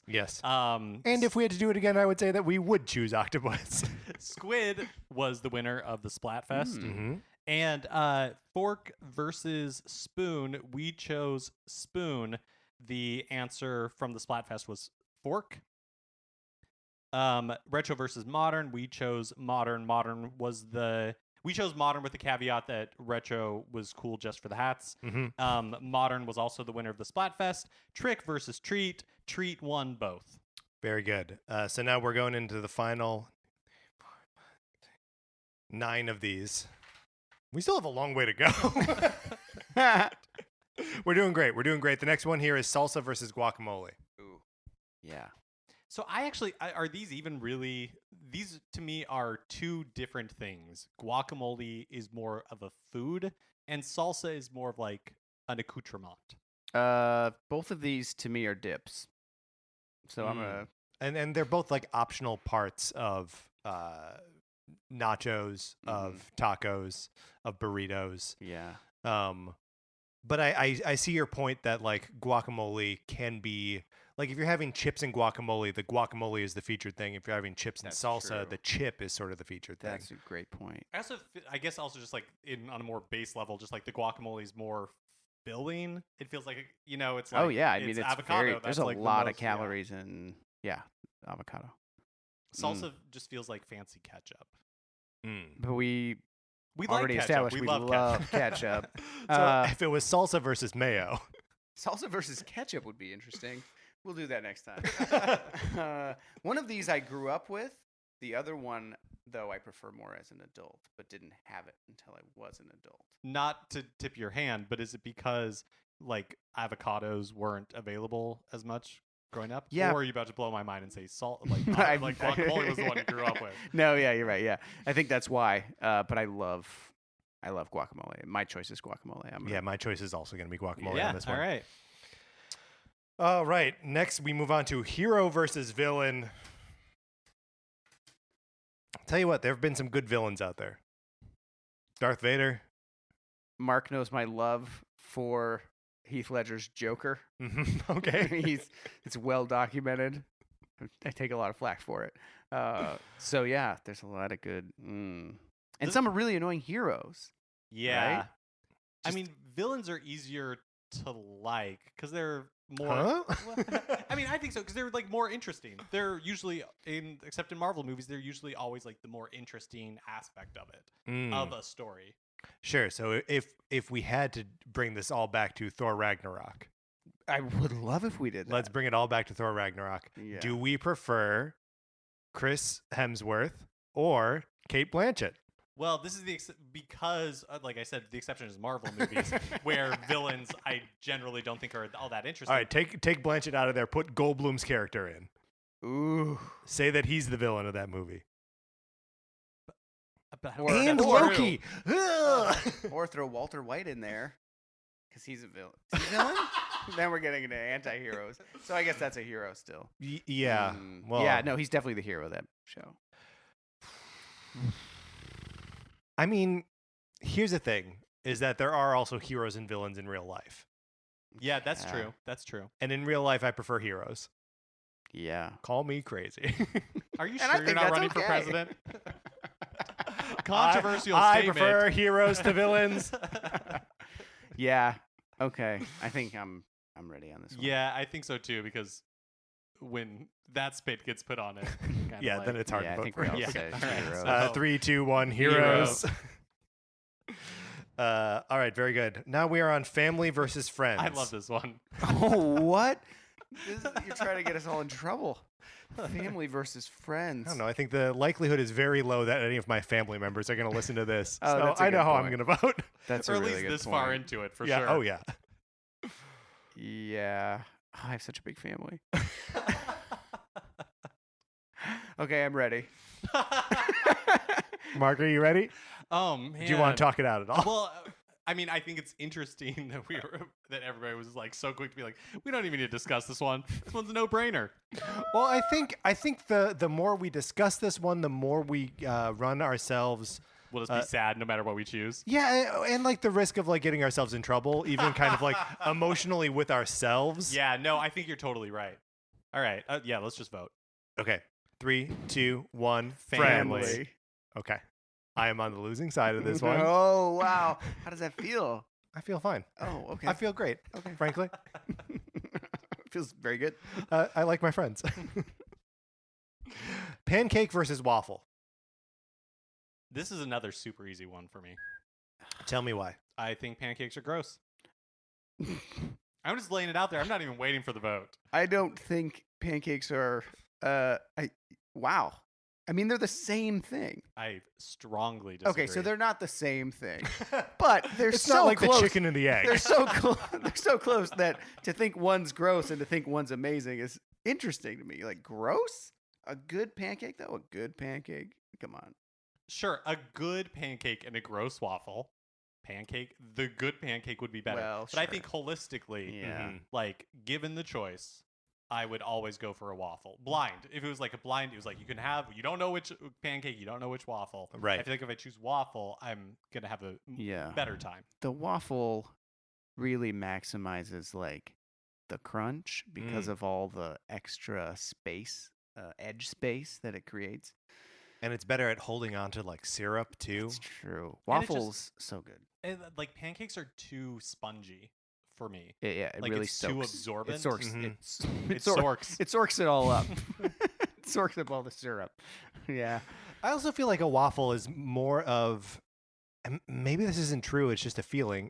Yes. And And if we had to do it again, I would say that we would choose octopus. Squid was the winner of the Splatfest. Mm-hmm. And fork versus spoon. We chose spoon. The answer from the Splatfest was fork. Retro versus modern. We chose modern. We chose modern with the caveat that retro was cool just for the hats. Mm-hmm. Modern was also the winner of the Splatfest. Trick versus treat. Treat won both. Very good. So now we're going into the final 9 of these. We still have a long way to go. We're doing great. The next one here is salsa versus guacamole. Ooh. Yeah. So are these even really, these to me are two different things. Guacamole is more of a food and salsa is more of like an accoutrement. Both of these to me are dips. So I'm gonna. And they're both like optional parts of nachos, of tacos, of burritos. Yeah. But I see your point that like guacamole can be like if you're having chips and guacamole, the guacamole is the featured thing. If you're having chips and salsa, true. the chip is sort of the featured thing. That's a great point. I guess also just like on a more base level, just like the guacamole is more filling. It feels like it's like I mean it's avocado. there's a lot of calories in avocado. Salsa just feels like fancy ketchup. But we like already ketchup. established we we love ketchup. So if it was salsa versus mayo. Salsa versus ketchup would be interesting. We'll do that next time. One of these I grew up with. The other one, though, I prefer more as an adult, but didn't have it until I was an adult. Not to tip your hand, but is it because like avocados weren't available as much growing up? Yeah. Or are you about to blow my mind and say salt? Like guacamole was the one you grew up with. No, yeah, you're right. Yeah, I think that's why. But I love guacamole. My choice is guacamole. My choice is also going to be guacamole on this one. All right. All right. Next, we move on to hero versus villain. Tell you what, there have been some good villains out there. Darth Vader. Mark knows my love for Heath Ledger's Joker. Okay. It's well documented. I take a lot of flack for it. So yeah, there's a lot of good, and some are really annoying heroes. Yeah. Right? I mean, villains are easier to like because they're more. Huh? I mean, I think so because they're like more interesting. They're usually except in Marvel movies, they're usually always like the more interesting aspect of it of a story. Sure. So if we had to bring this all back to Thor Ragnarok, I would love if we did that. let's bring it all back to Thor Ragnarok. Yeah. Do we prefer Chris Hemsworth or Kate Blanchett? Well, this is because, like I said, the exception is Marvel movies, where villains I generally don't think are all that interesting. All right, take Blanchett out of there. Put Goldblum's character in. Ooh. Say that he's the villain of that movie. And Loki. Or throw Walter White in there because he's a villain. Is he a villain? Then we're getting into anti-heroes. So I guess that's a hero still. Yeah. Well, yeah, no, he's definitely the hero of that show. I mean, here's the thing, is that there are also heroes and villains in real life. Yeah, that's true. That's true. And in real life, I prefer heroes. Yeah. Call me crazy. Are you And I sure you're think not that's running for okay. president? Controversial I statement. prefer heroes to villains. Yeah. Okay. I think I'm ready on this one. Yeah, I think so too, because when that spit gets put on it, Yeah, then it's hard Yeah, to I vote think for. we all Yeah. said All right, heroes. so- 3, 2, 1, heroes. All right, very good. Now we are on family versus friends. I love this one. Oh, what? You're trying to get us all in trouble. Family versus friends. I don't know. I think the likelihood is very low that any of my family members are going to listen to this. Oh, so that's a I know good how I'm point. going to vote. That's Or a at really least good this point. far into it, for yeah. sure. Oh, yeah. Yeah. Oh, I have such a big family. Okay, I'm ready. Mark, are you ready? Oh man. Do you want to talk it out at all? Well, I mean, I think it's interesting that everybody was like so quick to be like, we don't even need to discuss this one. This one's a no-brainer. Well, I think the more we discuss this one, the more we run ourselves. We'll just be sad no matter what we choose. Yeah, and like the risk of like getting ourselves in trouble, even kind of like emotionally with ourselves. Yeah, no, I think you're totally right. All right, yeah, let's just vote. Okay, 3, 2, 1. Family. Okay, I am on the losing side of this one. Oh, wow. How does that feel? I feel fine. Oh, okay. I feel great. Okay. Frankly, Feels very good. I like my friends. Pancake versus waffle. This is another super easy one for me. Tell me why. I think pancakes are gross. I'm just laying it out there. I'm not even waiting for the vote. I don't think pancakes are. Wow. I mean, they're the same thing. I strongly disagree. Okay, so they're not the same thing, but they're It's so not like close. the chicken and the egg. They're so close. They're so close that to think one's gross and to think one's amazing is interesting to me. Like gross? A good pancake though? A good pancake? Come on. Sure, a good pancake and a gross waffle. The good pancake would be better. Well, but I sure. think holistically, Yeah. like given the choice, I would always go for a waffle. Blind. If it was like a blind, it was like you don't know which pancake, you don't know which waffle. Right. I feel like if I choose waffle, I'm gonna have a Yeah. better time. The waffle really maximizes like the crunch because of all the extra space, edge space that it creates. And it's better at holding on to like syrup too. It's true. And it just- Waffles so good. And, like pancakes are too spongy for me. Yeah, it Like, really it's too soaks. absorbent. It sorks. Mhm. It sorks. It sorks it all up. It sorks up all the syrup. Yeah. I also feel like a waffle is more of, and maybe this isn't true, it's just a feeling,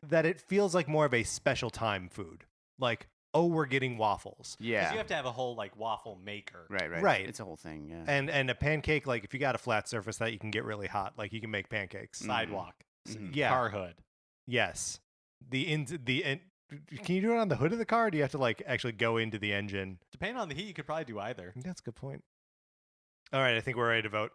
that it feels like more of a special time food. Like, oh, we're getting waffles. Because Yeah. you have to have a whole like waffle maker. Right. Right. It's a whole thing. Yeah. And a pancake, like if you got a flat surface that you can get really hot, like you can make pancakes. Sidewalk. Mhm. Yeah. Car hood. Yes. Can you do it on the hood of the car? Or do you have to like actually go into the engine? Depending on the heat, you could probably do either. That's a good point. All right, I think we're ready to vote.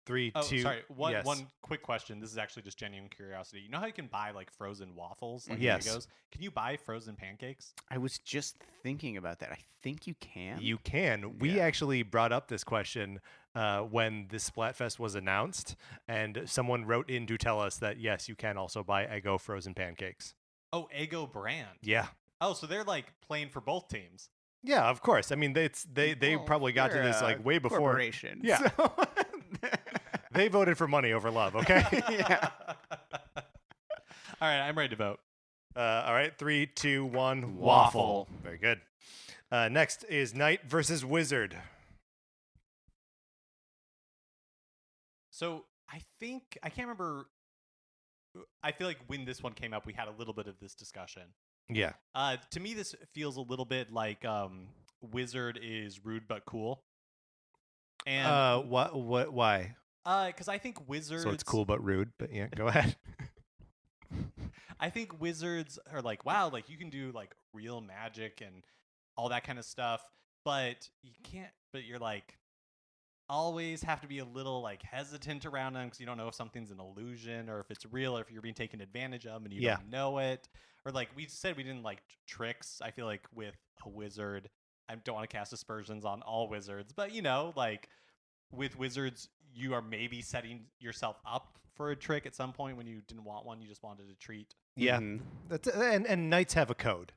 3, Oh, 2. sorry. yes. One quick question. This is actually just genuine curiosity. You know how you can buy like frozen waffles, like Yes. Eggos? Can you buy frozen pancakes? I was just thinking about that. I think you can. You can. We Yeah. actually brought up this question when the Splatfest was announced, and someone wrote in to tell us that yes, you can also buy Eggo frozen pancakes. Oh, Eggo brand. Yeah. Oh, so they're like playing for both teams. Yeah, of course. I mean, they Well, probably got to they're this a like way before. corporation. Yeah. So They voted for money over love. Okay. Yeah. All right, I'm ready to vote. All right. 3, 2, 1. Waffle. Very good. Next is Knight versus Wizard. So I can't remember. I feel like when this one came up, we had a little bit of this discussion. Yeah. To me, this feels a little bit like Wizard is rude but cool. And What? Why? because I think Wizards. So it's cool but rude. But yeah, go ahead. I think Wizards are like, wow, like you can do like real magic and all that kind of stuff, but you can't. But you're like always have to be a little like hesitant around them because you don't know if something's an illusion or if it's real or if you're being taken advantage of and you Yeah. don't know it. Or like we said, we didn't like tricks. I feel like with a wizard, I don't want to cast aspersions on all wizards, but you know, like with wizards, you are maybe setting yourself up for a trick at some point when you didn't want one, you just wanted a treat. Yeah. Mhm. That's and knights have a code.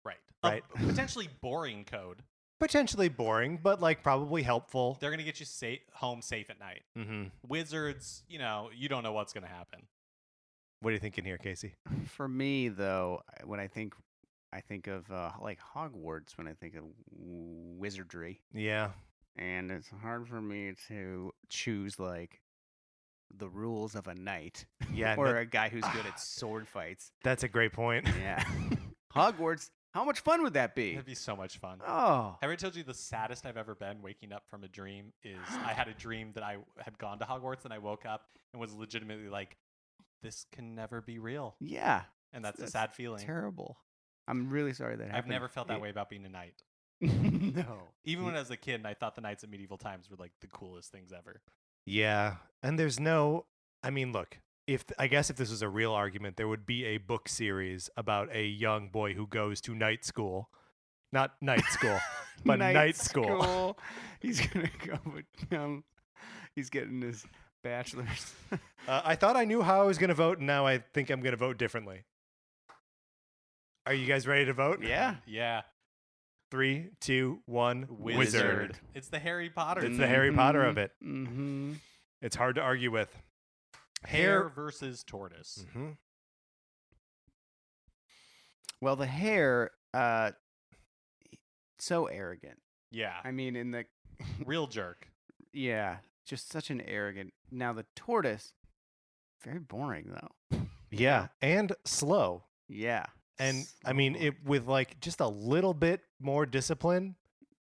Right. Right. A potentially boring code. Potentially boring, but like probably helpful. They're gonna get you home safe at night. Mm-hmm. Wizards, you know, you don't know what's gonna happen. What are you thinking here, Casey? For me, though, when I think of like Hogwarts when I think of wizardry, Yeah. and it's hard for me to choose like the rules of a knight Yeah. or a guy who's good at sword fights. That's a great point. Yeah, Hogwarts. How much fun would that be? It'd be so much fun. Oh, Have I told you the saddest I've ever been waking up from a dream is I had a dream that I had gone to Hogwarts and I woke up and was legitimately like, this can never be real. yeah, And that's a That's sad feeling. terrible. I'm really sorry that happened. I've never felt that way about being a knight. No. Even when I was a kid and I thought the knights at medieval times were like the coolest things ever. Yeah, and there's no. I mean, look. I guess if this was a real argument, there would be a book series about a young boy who goes to night school, not night school, but night school. He's gonna go. He's getting his bachelor's. I thought I knew how I was going to vote, and now I think I'm going to vote differently. Are you guys ready to vote? Yeah. Yeah. 3, 2, 1. Wizard. It's the Harry Potter. It's the Harry Potter of it. Mm-hmm. It's hard to argue with. Hare versus tortoise. Mm-hmm. Well, the hare, so arrogant. Yeah. I mean, in the Real jerk. yeah, just such an arrogant. Now the tortoise, very boring though. Yeah, and slow. Yeah, And I mean, slow. it with like just a little bit more discipline,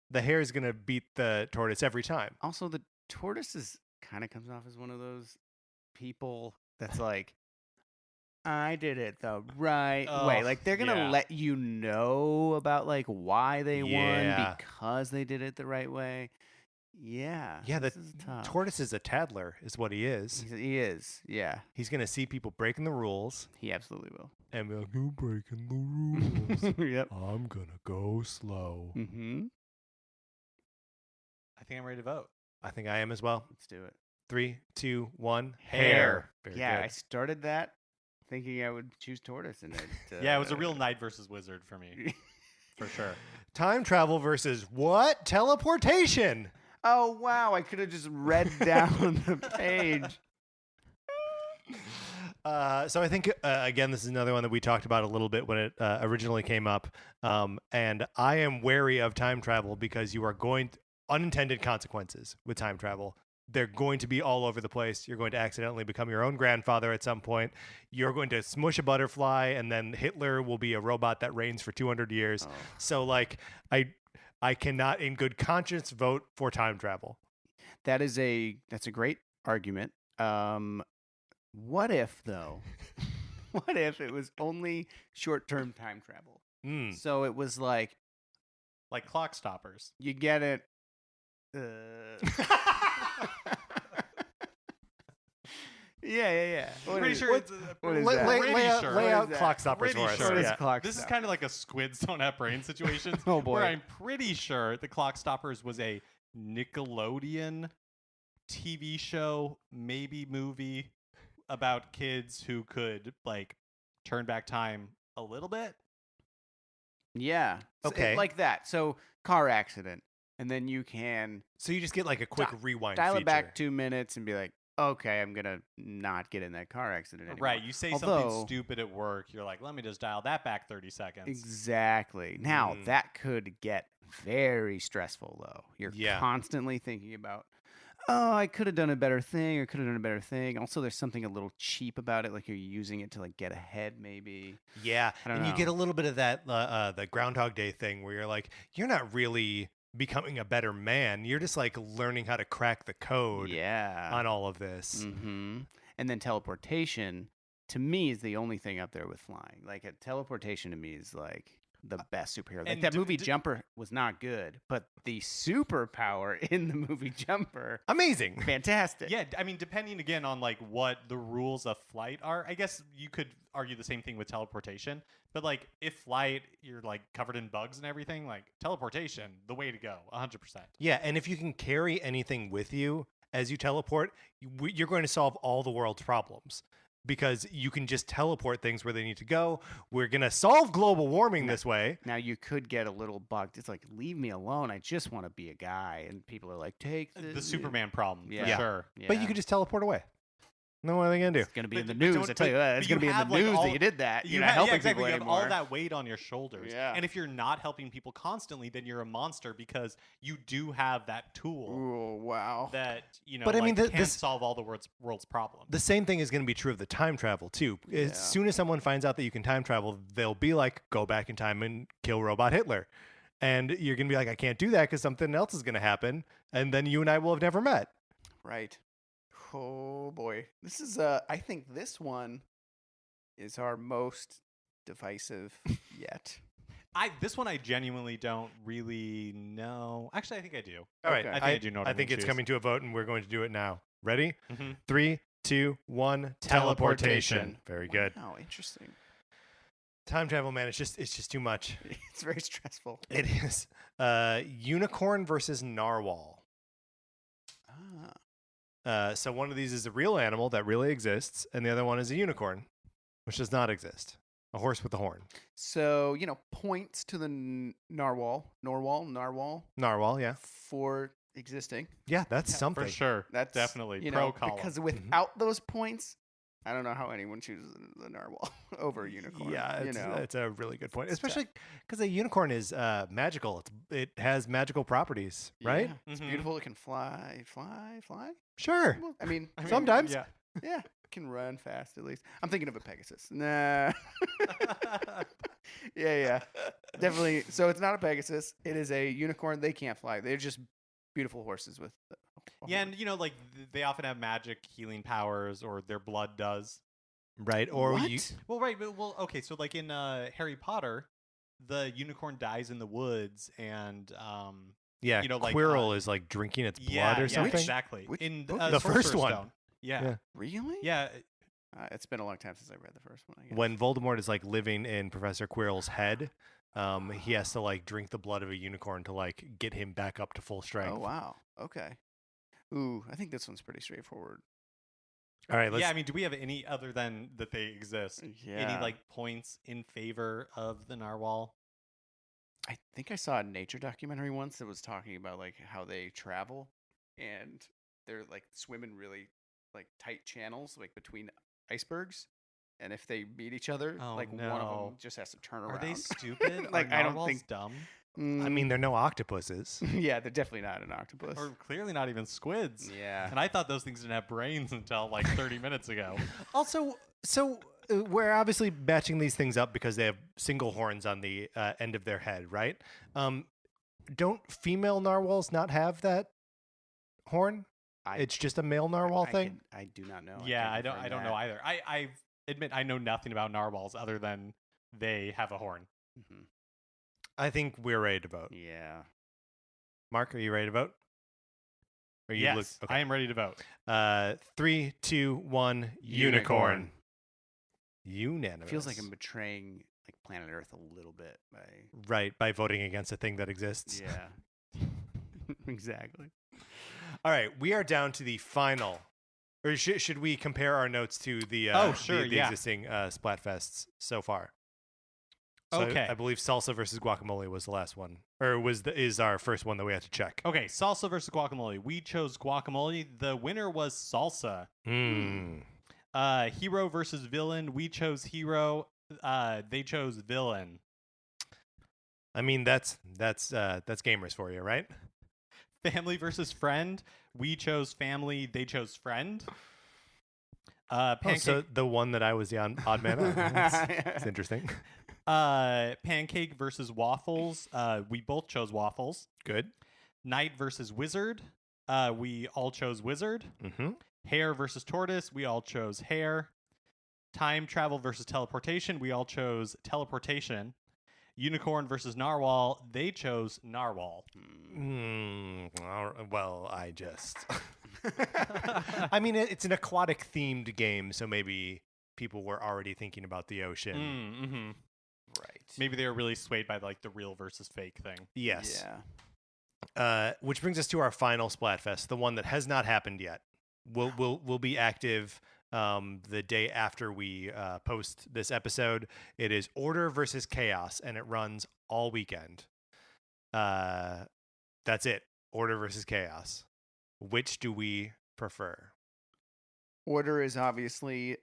the hare is going to beat the tortoise every time. Also, the tortoise is kind of comes off as one of those people that's like, I did it the right way. Oh, Like they're gonna yeah. let you know about like why they Yeah. won because they did it the right way. Yeah. Yeah, the this is tough. tortoise is a tattler, is what he is. He is. Yeah, He's going to see people breaking the rules he absolutely will. and be like, "You're breaking the rules. Yep. I'm going to go slow." Mm-hmm. I think I'm ready to vote. I think I am as well. Let's do it. 3, 2, 1. Hare. Very Yeah, I good. started that thinking I would choose tortoise, and it. Yeah, it was a real knight versus wizard for me. For sure. Time travel versus what? Teleportation. Oh wow! I could have just read down the page. So I think again, this is another one that we talked about a little bit when it originally came up, and I am wary of time travel because you are going unintended consequences with time travel. They're going to be all over the place. You're going to accidentally become your own grandfather at some point. You're going to smush a butterfly, and then Hitler will be a robot that reigns for 200 years. Oh. So like, I cannot, in good conscience, vote for time travel. That's a great argument. What if though? What if it was only short-term time travel? Mm. So it was like Like clock stoppers. you get it. Yeah. What Pretty is- sure what- it's what is Lay, that? lay, Pretty lay out, sure. lay What out is that? clock stoppers Pretty for us. sure. What is Yeah. clock This is stop? kind of like a squids don't have brain situations. Oh, boy. Where I'm pretty sure the Clock Stoppers was a Nickelodeon TV show, maybe movie, about kids who could like turn back time a little bit. Yeah. Okay. Like that. So car accident, and then you can So you just get like a quick rewind dial feature. it back 2 minutes and be like, okay, I'm gonna not get in that car accident anymore. Right. You say Although- something stupid at work, you're like, let me just dial that back 30 seconds. Exactly. Now Mm. that could get very stressful though. You're Yeah. constantly thinking about, oh, I could have done a better thing or could have done a better thing. Also, there's something a little cheap about it, like you're using it to like get ahead, maybe. Yeah, I don't and you know. get a little bit of that the Groundhog Day thing where you're like, you're not really becoming a better man. You're just like learning how to crack the code Yeah. on all of this. Mm-hmm. And then teleportation, to me, is the only thing up there with flying. Like teleportation to me is like the best superhero. Like and that d- movie d- Jumper was not good, but the superpower in the movie Jumper, Amazing. fantastic. Yeah, I mean, depending again on like what the rules of flight are, I guess you could argue the same thing with teleportation. But like, if flight, you're like covered in bugs and everything, like teleportation, the way to go, 100%. Yeah, and if you can carry anything with you as you teleport, you're going to solve all the world's problems because you can just teleport things where they need to go. We're going to solve global warming this way. Now you could get a little bugged. It's like, leave me alone. I just want to be a guy. And people are like, take The Superman problem, Yeah. for sure. But you could just teleport away. No, what are they going to do? It's gonna be in the But news. don't- I tell you but- that. but It's gonna you be in the have, like, news all- that you did that. You're not have, helping exactly. people You have anymore. all that weight on your shoulders. Yeah. And if you're not helping people constantly, then you're a monster because you do have that tool Oh wow. that, you know, But I mean, like, can this- solve all the world's problems. The same thing is going to be true of the time travel too. Yeah. As soon as someone finds out that you can time travel, they'll be like, "Go back in time and kill Robot Hitler," and you're going to be like, "I can't do that because something else is going to happen," and then you and I will have never met. Right. Oh boy. This is I think this one is our most divisive yet. This one I genuinely don't really know. Actually, I think I do. All right, Okay. I think I do know what I I'm think gonna it's choose. coming to a vote, and we're going to do it now. Ready? Mm-hmm. 3, 2, 1. Teleportation. Very good. Wow, interesting. Time travel, man. It's just too much. It's very stressful. It is. Unicorn versus narwhal. So one of these is a real animal that really exists, and the other one is a unicorn, which does not exist. A horse with a horn. So, points to the narwhal, Narwhal, yeah. for existing. Yeah, that's something. For sure. That's definitely pro column. Because without those points, I don't know how anyone chooses the narwhal over a unicorn. Yeah, it's a really good point, It's especially because a unicorn is magical. It has magical properties, right? Yeah, it's Mhm. beautiful. It can fly. Sure. Well, I mean, Sometimes. Yeah. yeah, it can run fast at least. I'm thinking of a Pegasus. Nah. yeah, definitely. So it's not a Pegasus. It is a unicorn. They can't fly. They're just beautiful horses with. Yeah, and like they often have magic healing powers, or their blood does. Right. Or What? you. Well, right, but okay. So like in Harry Potter, the unicorn dies in the woods, and Yeah. like, Quirrell is like drinking its blood or something. exactly. Which in book? The Sorcerer's first one. Stone. Yeah. Yeah. Really? Yeah. It's been a long time since I read the first one. I guess. When Voldemort is like living in Professor Quirrell's head, he has to like drink the blood of a unicorn to like get him back up to full strength. Oh wow. Okay. Ooh, I think this one's pretty straightforward. All right. Let's. Yeah, I mean, do we have any other than that they exist? Yeah. Any like points in favor of the narwhal? I think I saw a nature documentary once that was talking about like how they travel and they're like swimming really like tight channels like between icebergs, and if they meet each other, Oh, like one of no. them just has to turn around. Are they stupid? Like, Are I don't narwhals think- dumb, I mean, they're no octopuses. yeah, they're definitely not an octopus. or clearly not even squids. Yeah. And I thought those things didn't have brains until like 30 minutes ago. Also, so we're obviously matching these things up because they have single horns on the end of their head, right? Don't female narwhals not have that horn? It's just a male narwhal thing. I do not know. Yeah, can't I don't. confirm I don't know that. either. I admit I know nothing about narwhals other than they have a horn. Mhm. I think we're ready to vote. Yeah. Mark, are you ready to vote? Or you Yes, I am ready to vote. 3, 2, 1. Unicorn. Unanimous. Feels like I'm betraying like planet Earth a little bit by right by voting against a thing that exists. yeah. Exactly. All right, we are down to the final. Or should we compare our notes to the Oh, sure, the yeah. existing Splatfests so far? So Okay. I believe salsa versus guacamole was the last one, or is our first one that we had to check. Okay, salsa versus guacamole. We chose guacamole. The winner was salsa. Hmm. Hero versus villain. We chose hero. They chose villain. I mean, that's gamers for you, right? Family versus friend. We chose family. They chose friend. Oh, Pancake. so the one that I was the odd man on. That's interesting. Pancake versus waffles. We both chose waffles. Good. Knight versus wizard. We all chose wizard. Mm-hmm. Hare versus tortoise. We all chose hare. Time travel versus teleportation. We all chose teleportation. Unicorn versus narwhal. They chose narwhal. Well, I just. I mean, it's an aquatic themed game, so maybe people were already thinking about the ocean. Mm-hmm. Right. Maybe they were really swayed by like the real versus fake thing. Yes. Yeah. Which brings us to our final Splatfest, the one that has not happened yet. Will be active the day after we post this episode. It is Order versus Chaos, and it runs all weekend. That's it. Order versus Chaos. Which do we prefer? Order is obviously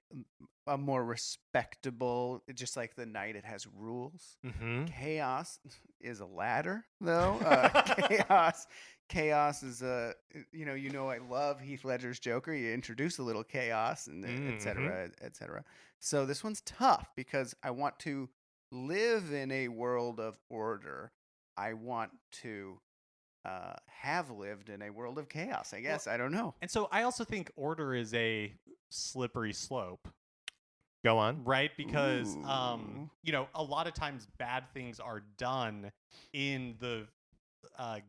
a more respectable, just like the knight, it has rules. Mm-hmm. Chaos is a ladder, though. Chaos is a, I love Heath Ledger's Joker. You introduce a little chaos and et cetera, et cetera. So this one's tough because I want to live in a world of order. I want to have lived in a world of chaos, I guess. I don't know. And so I also think order is a slippery slope, Go on. right? Because Ooh. a lot of times bad things are done in the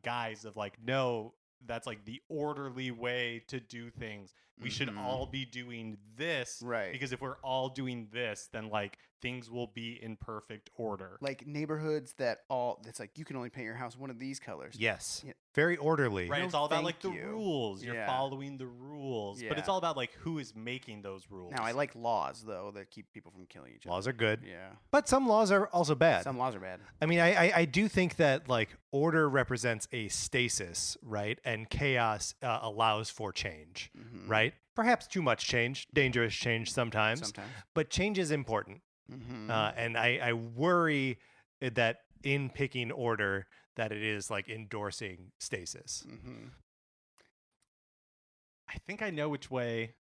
guise of like, no, that's like the orderly way to do things. We should all be doing this, Right. Because if we're all doing this, then like things will be in perfect order. Like neighborhoods it's like you can only paint your house one of these colors. Yes. Yeah. Very orderly. Right, No, it's all about like thank the you. rules. You're Yeah. following the rules, but it's Yeah. all about like who is making those rules. Now I like laws though that keep people from killing each other. Laws are good. Yeah. But some laws are also bad. Some laws are bad. I mean, I do think that like order represents a stasis, right? And chaos allows for change, Mhm. right? Perhaps too much change, dangerous change sometimes, Sometimes. but change is important. Mm-hmm. And I worry that in picking order, that it is like endorsing stasis. Mm-hmm. I think I know which way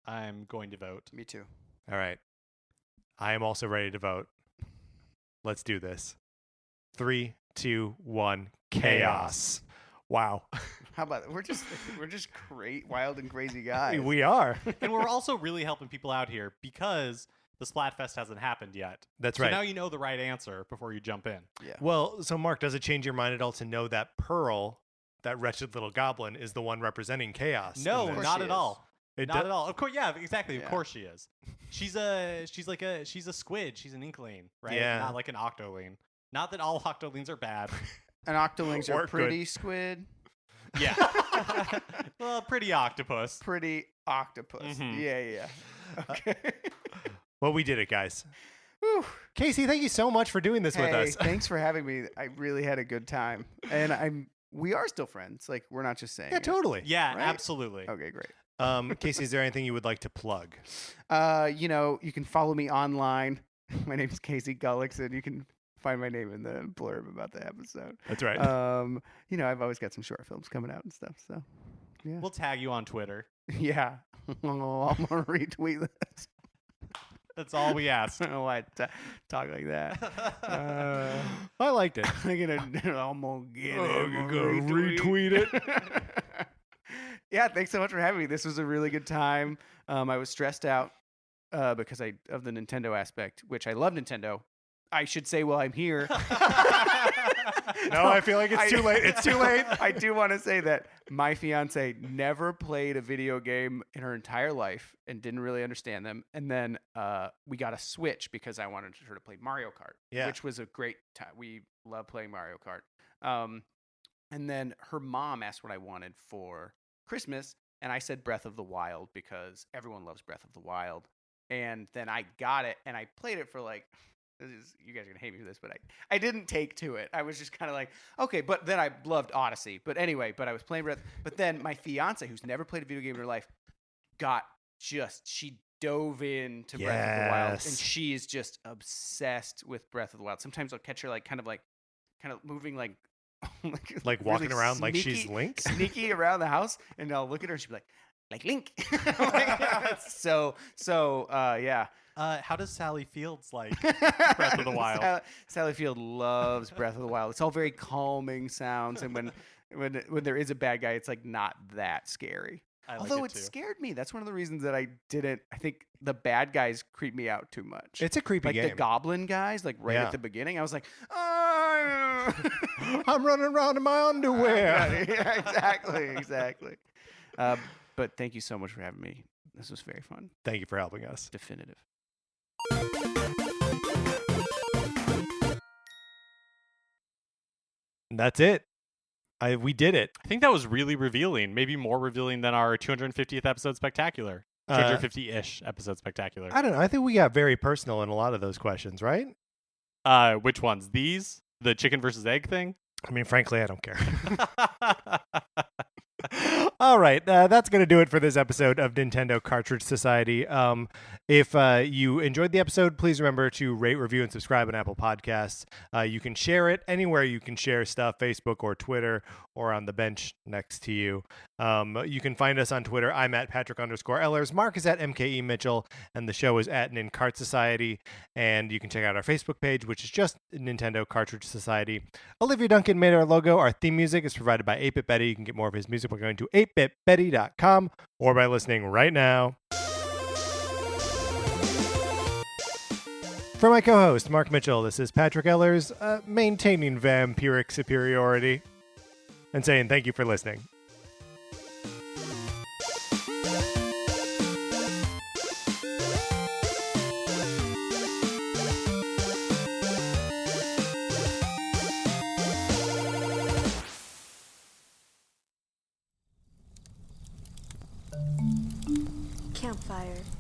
I'm going to vote. Me too. All right. I am also ready to vote. Let's do this. 3, 2, 1. Chaos. Wow. How about we're just great, wild and crazy guys. We are. And we're also really helping people out here because the Splatfest hasn't happened yet. That's So right. now you know the right answer before you jump in. Yeah. Well, so Mark, does it change your mind at all to know that Pearl, that wretched little goblin, is the one representing chaos? in No, this? course not she at is. all. It Not do- at all. Of course, yeah, exactly. Of Yeah. course she is. She's a squid. She's an inkling, right? Yeah. Not like an octoling. Not that all octolings are bad. And octolings Or are pretty squid, Yeah. Well, pretty octopus. pretty octopus. Mhm. Yeah. Okay. Well, we did it, guys. Whew. Casey, thank you so much for doing this with Hey, us. thanks for having me. I really had a good time, and we are still friends. Like we're not just saying. Yeah, it. totally. Yeah, Right? absolutely. Okay, great. Casey, is there anything you would like to plug? You can follow me online. My name is Casey Gullickson. You can find my name in the blurb about the episode. That's right. I've always got some short films coming out and stuff. So, yeah. We'll tag you on Twitter. Yeah. I'm gonna retweet this. That's all we ask. I don't know why I talk like that. I liked it. I'm gonna get it. Oh, I'm you're gonna gonna retweet it. Yeah, thanks so much for having me. This was a really good time. I was stressed out because of the Nintendo aspect, which I love Nintendo. I should say while I'm here. No, I feel like it's too late. It's too late. I do want to say that my fiance never played a video game in her entire life and didn't really understand them. And then we got a Switch because I wanted her to play Mario Kart, Yeah. which was a great time. We love playing Mario Kart. And then her mom asked what I wanted for Christmas, and I said Breath of the Wild because everyone loves Breath of the Wild. And then I got it, and I played it for like, you guys are gonna hate me for this, but I didn't take to it. I was just kind of like, okay, but then I loved Odyssey. But anyway, I was playing Breath. But then my fiance, who's never played a video game in her life, she dove into Breath of the Wild, and Yes. she is just obsessed with Breath of the Wild. Sometimes I'll catch her like kind of moving like Like walking around like she's sneaky- Link? sneaky around the house, and I'll look at her and she'll be like Link. Yeah. How does Sally Fields like Breath of the Wild? Sally Field loves Breath of the Wild. It's all very calming sounds, and when there is a bad guy, it's like not that scary. I like Although it it too. scared me. That's one of the reasons that I didn't. I think the bad guys creep me out too much. It's a creepy like game. the goblin guys, like right Yeah. at the beginning. I was like, oh. I'm running around in my underwear. Yeah, exactly. But thank you so much for having me. This was very fun. Thank you for helping us. Definitive. And that's it. We did it. I think that was really revealing. Maybe more revealing than our 250th episode spectacular. 250-ish episode spectacular. I don't know. I think we got very personal in a lot of those questions, right? Which ones? These? The chicken versus egg thing? I mean, frankly, I don't care. All right, that's going to do it for this episode of Nintendo Cartridge Society. If you enjoyed the episode, please remember to rate, review, and subscribe on Apple Podcasts. You can share it anywhere you can share stuff, Facebook or Twitter, or on the bench next to you. You can find us on Twitter. I'm at Patrick_Ellers. Mark is at MKE Mitchell, and the show is at Nincart Society. And you can check out our Facebook page, which is just Nintendo Cartridge Society. Olivia Duncan made our logo. Our theme music is provided by 8-Bit Betty. You can get more of his music by going to 8bitbetty.com or by listening right now. For my co-host, Mark Mitchell, this is Patrick Ellers, maintaining vampiric superiority and saying thank you for listening. Campfire.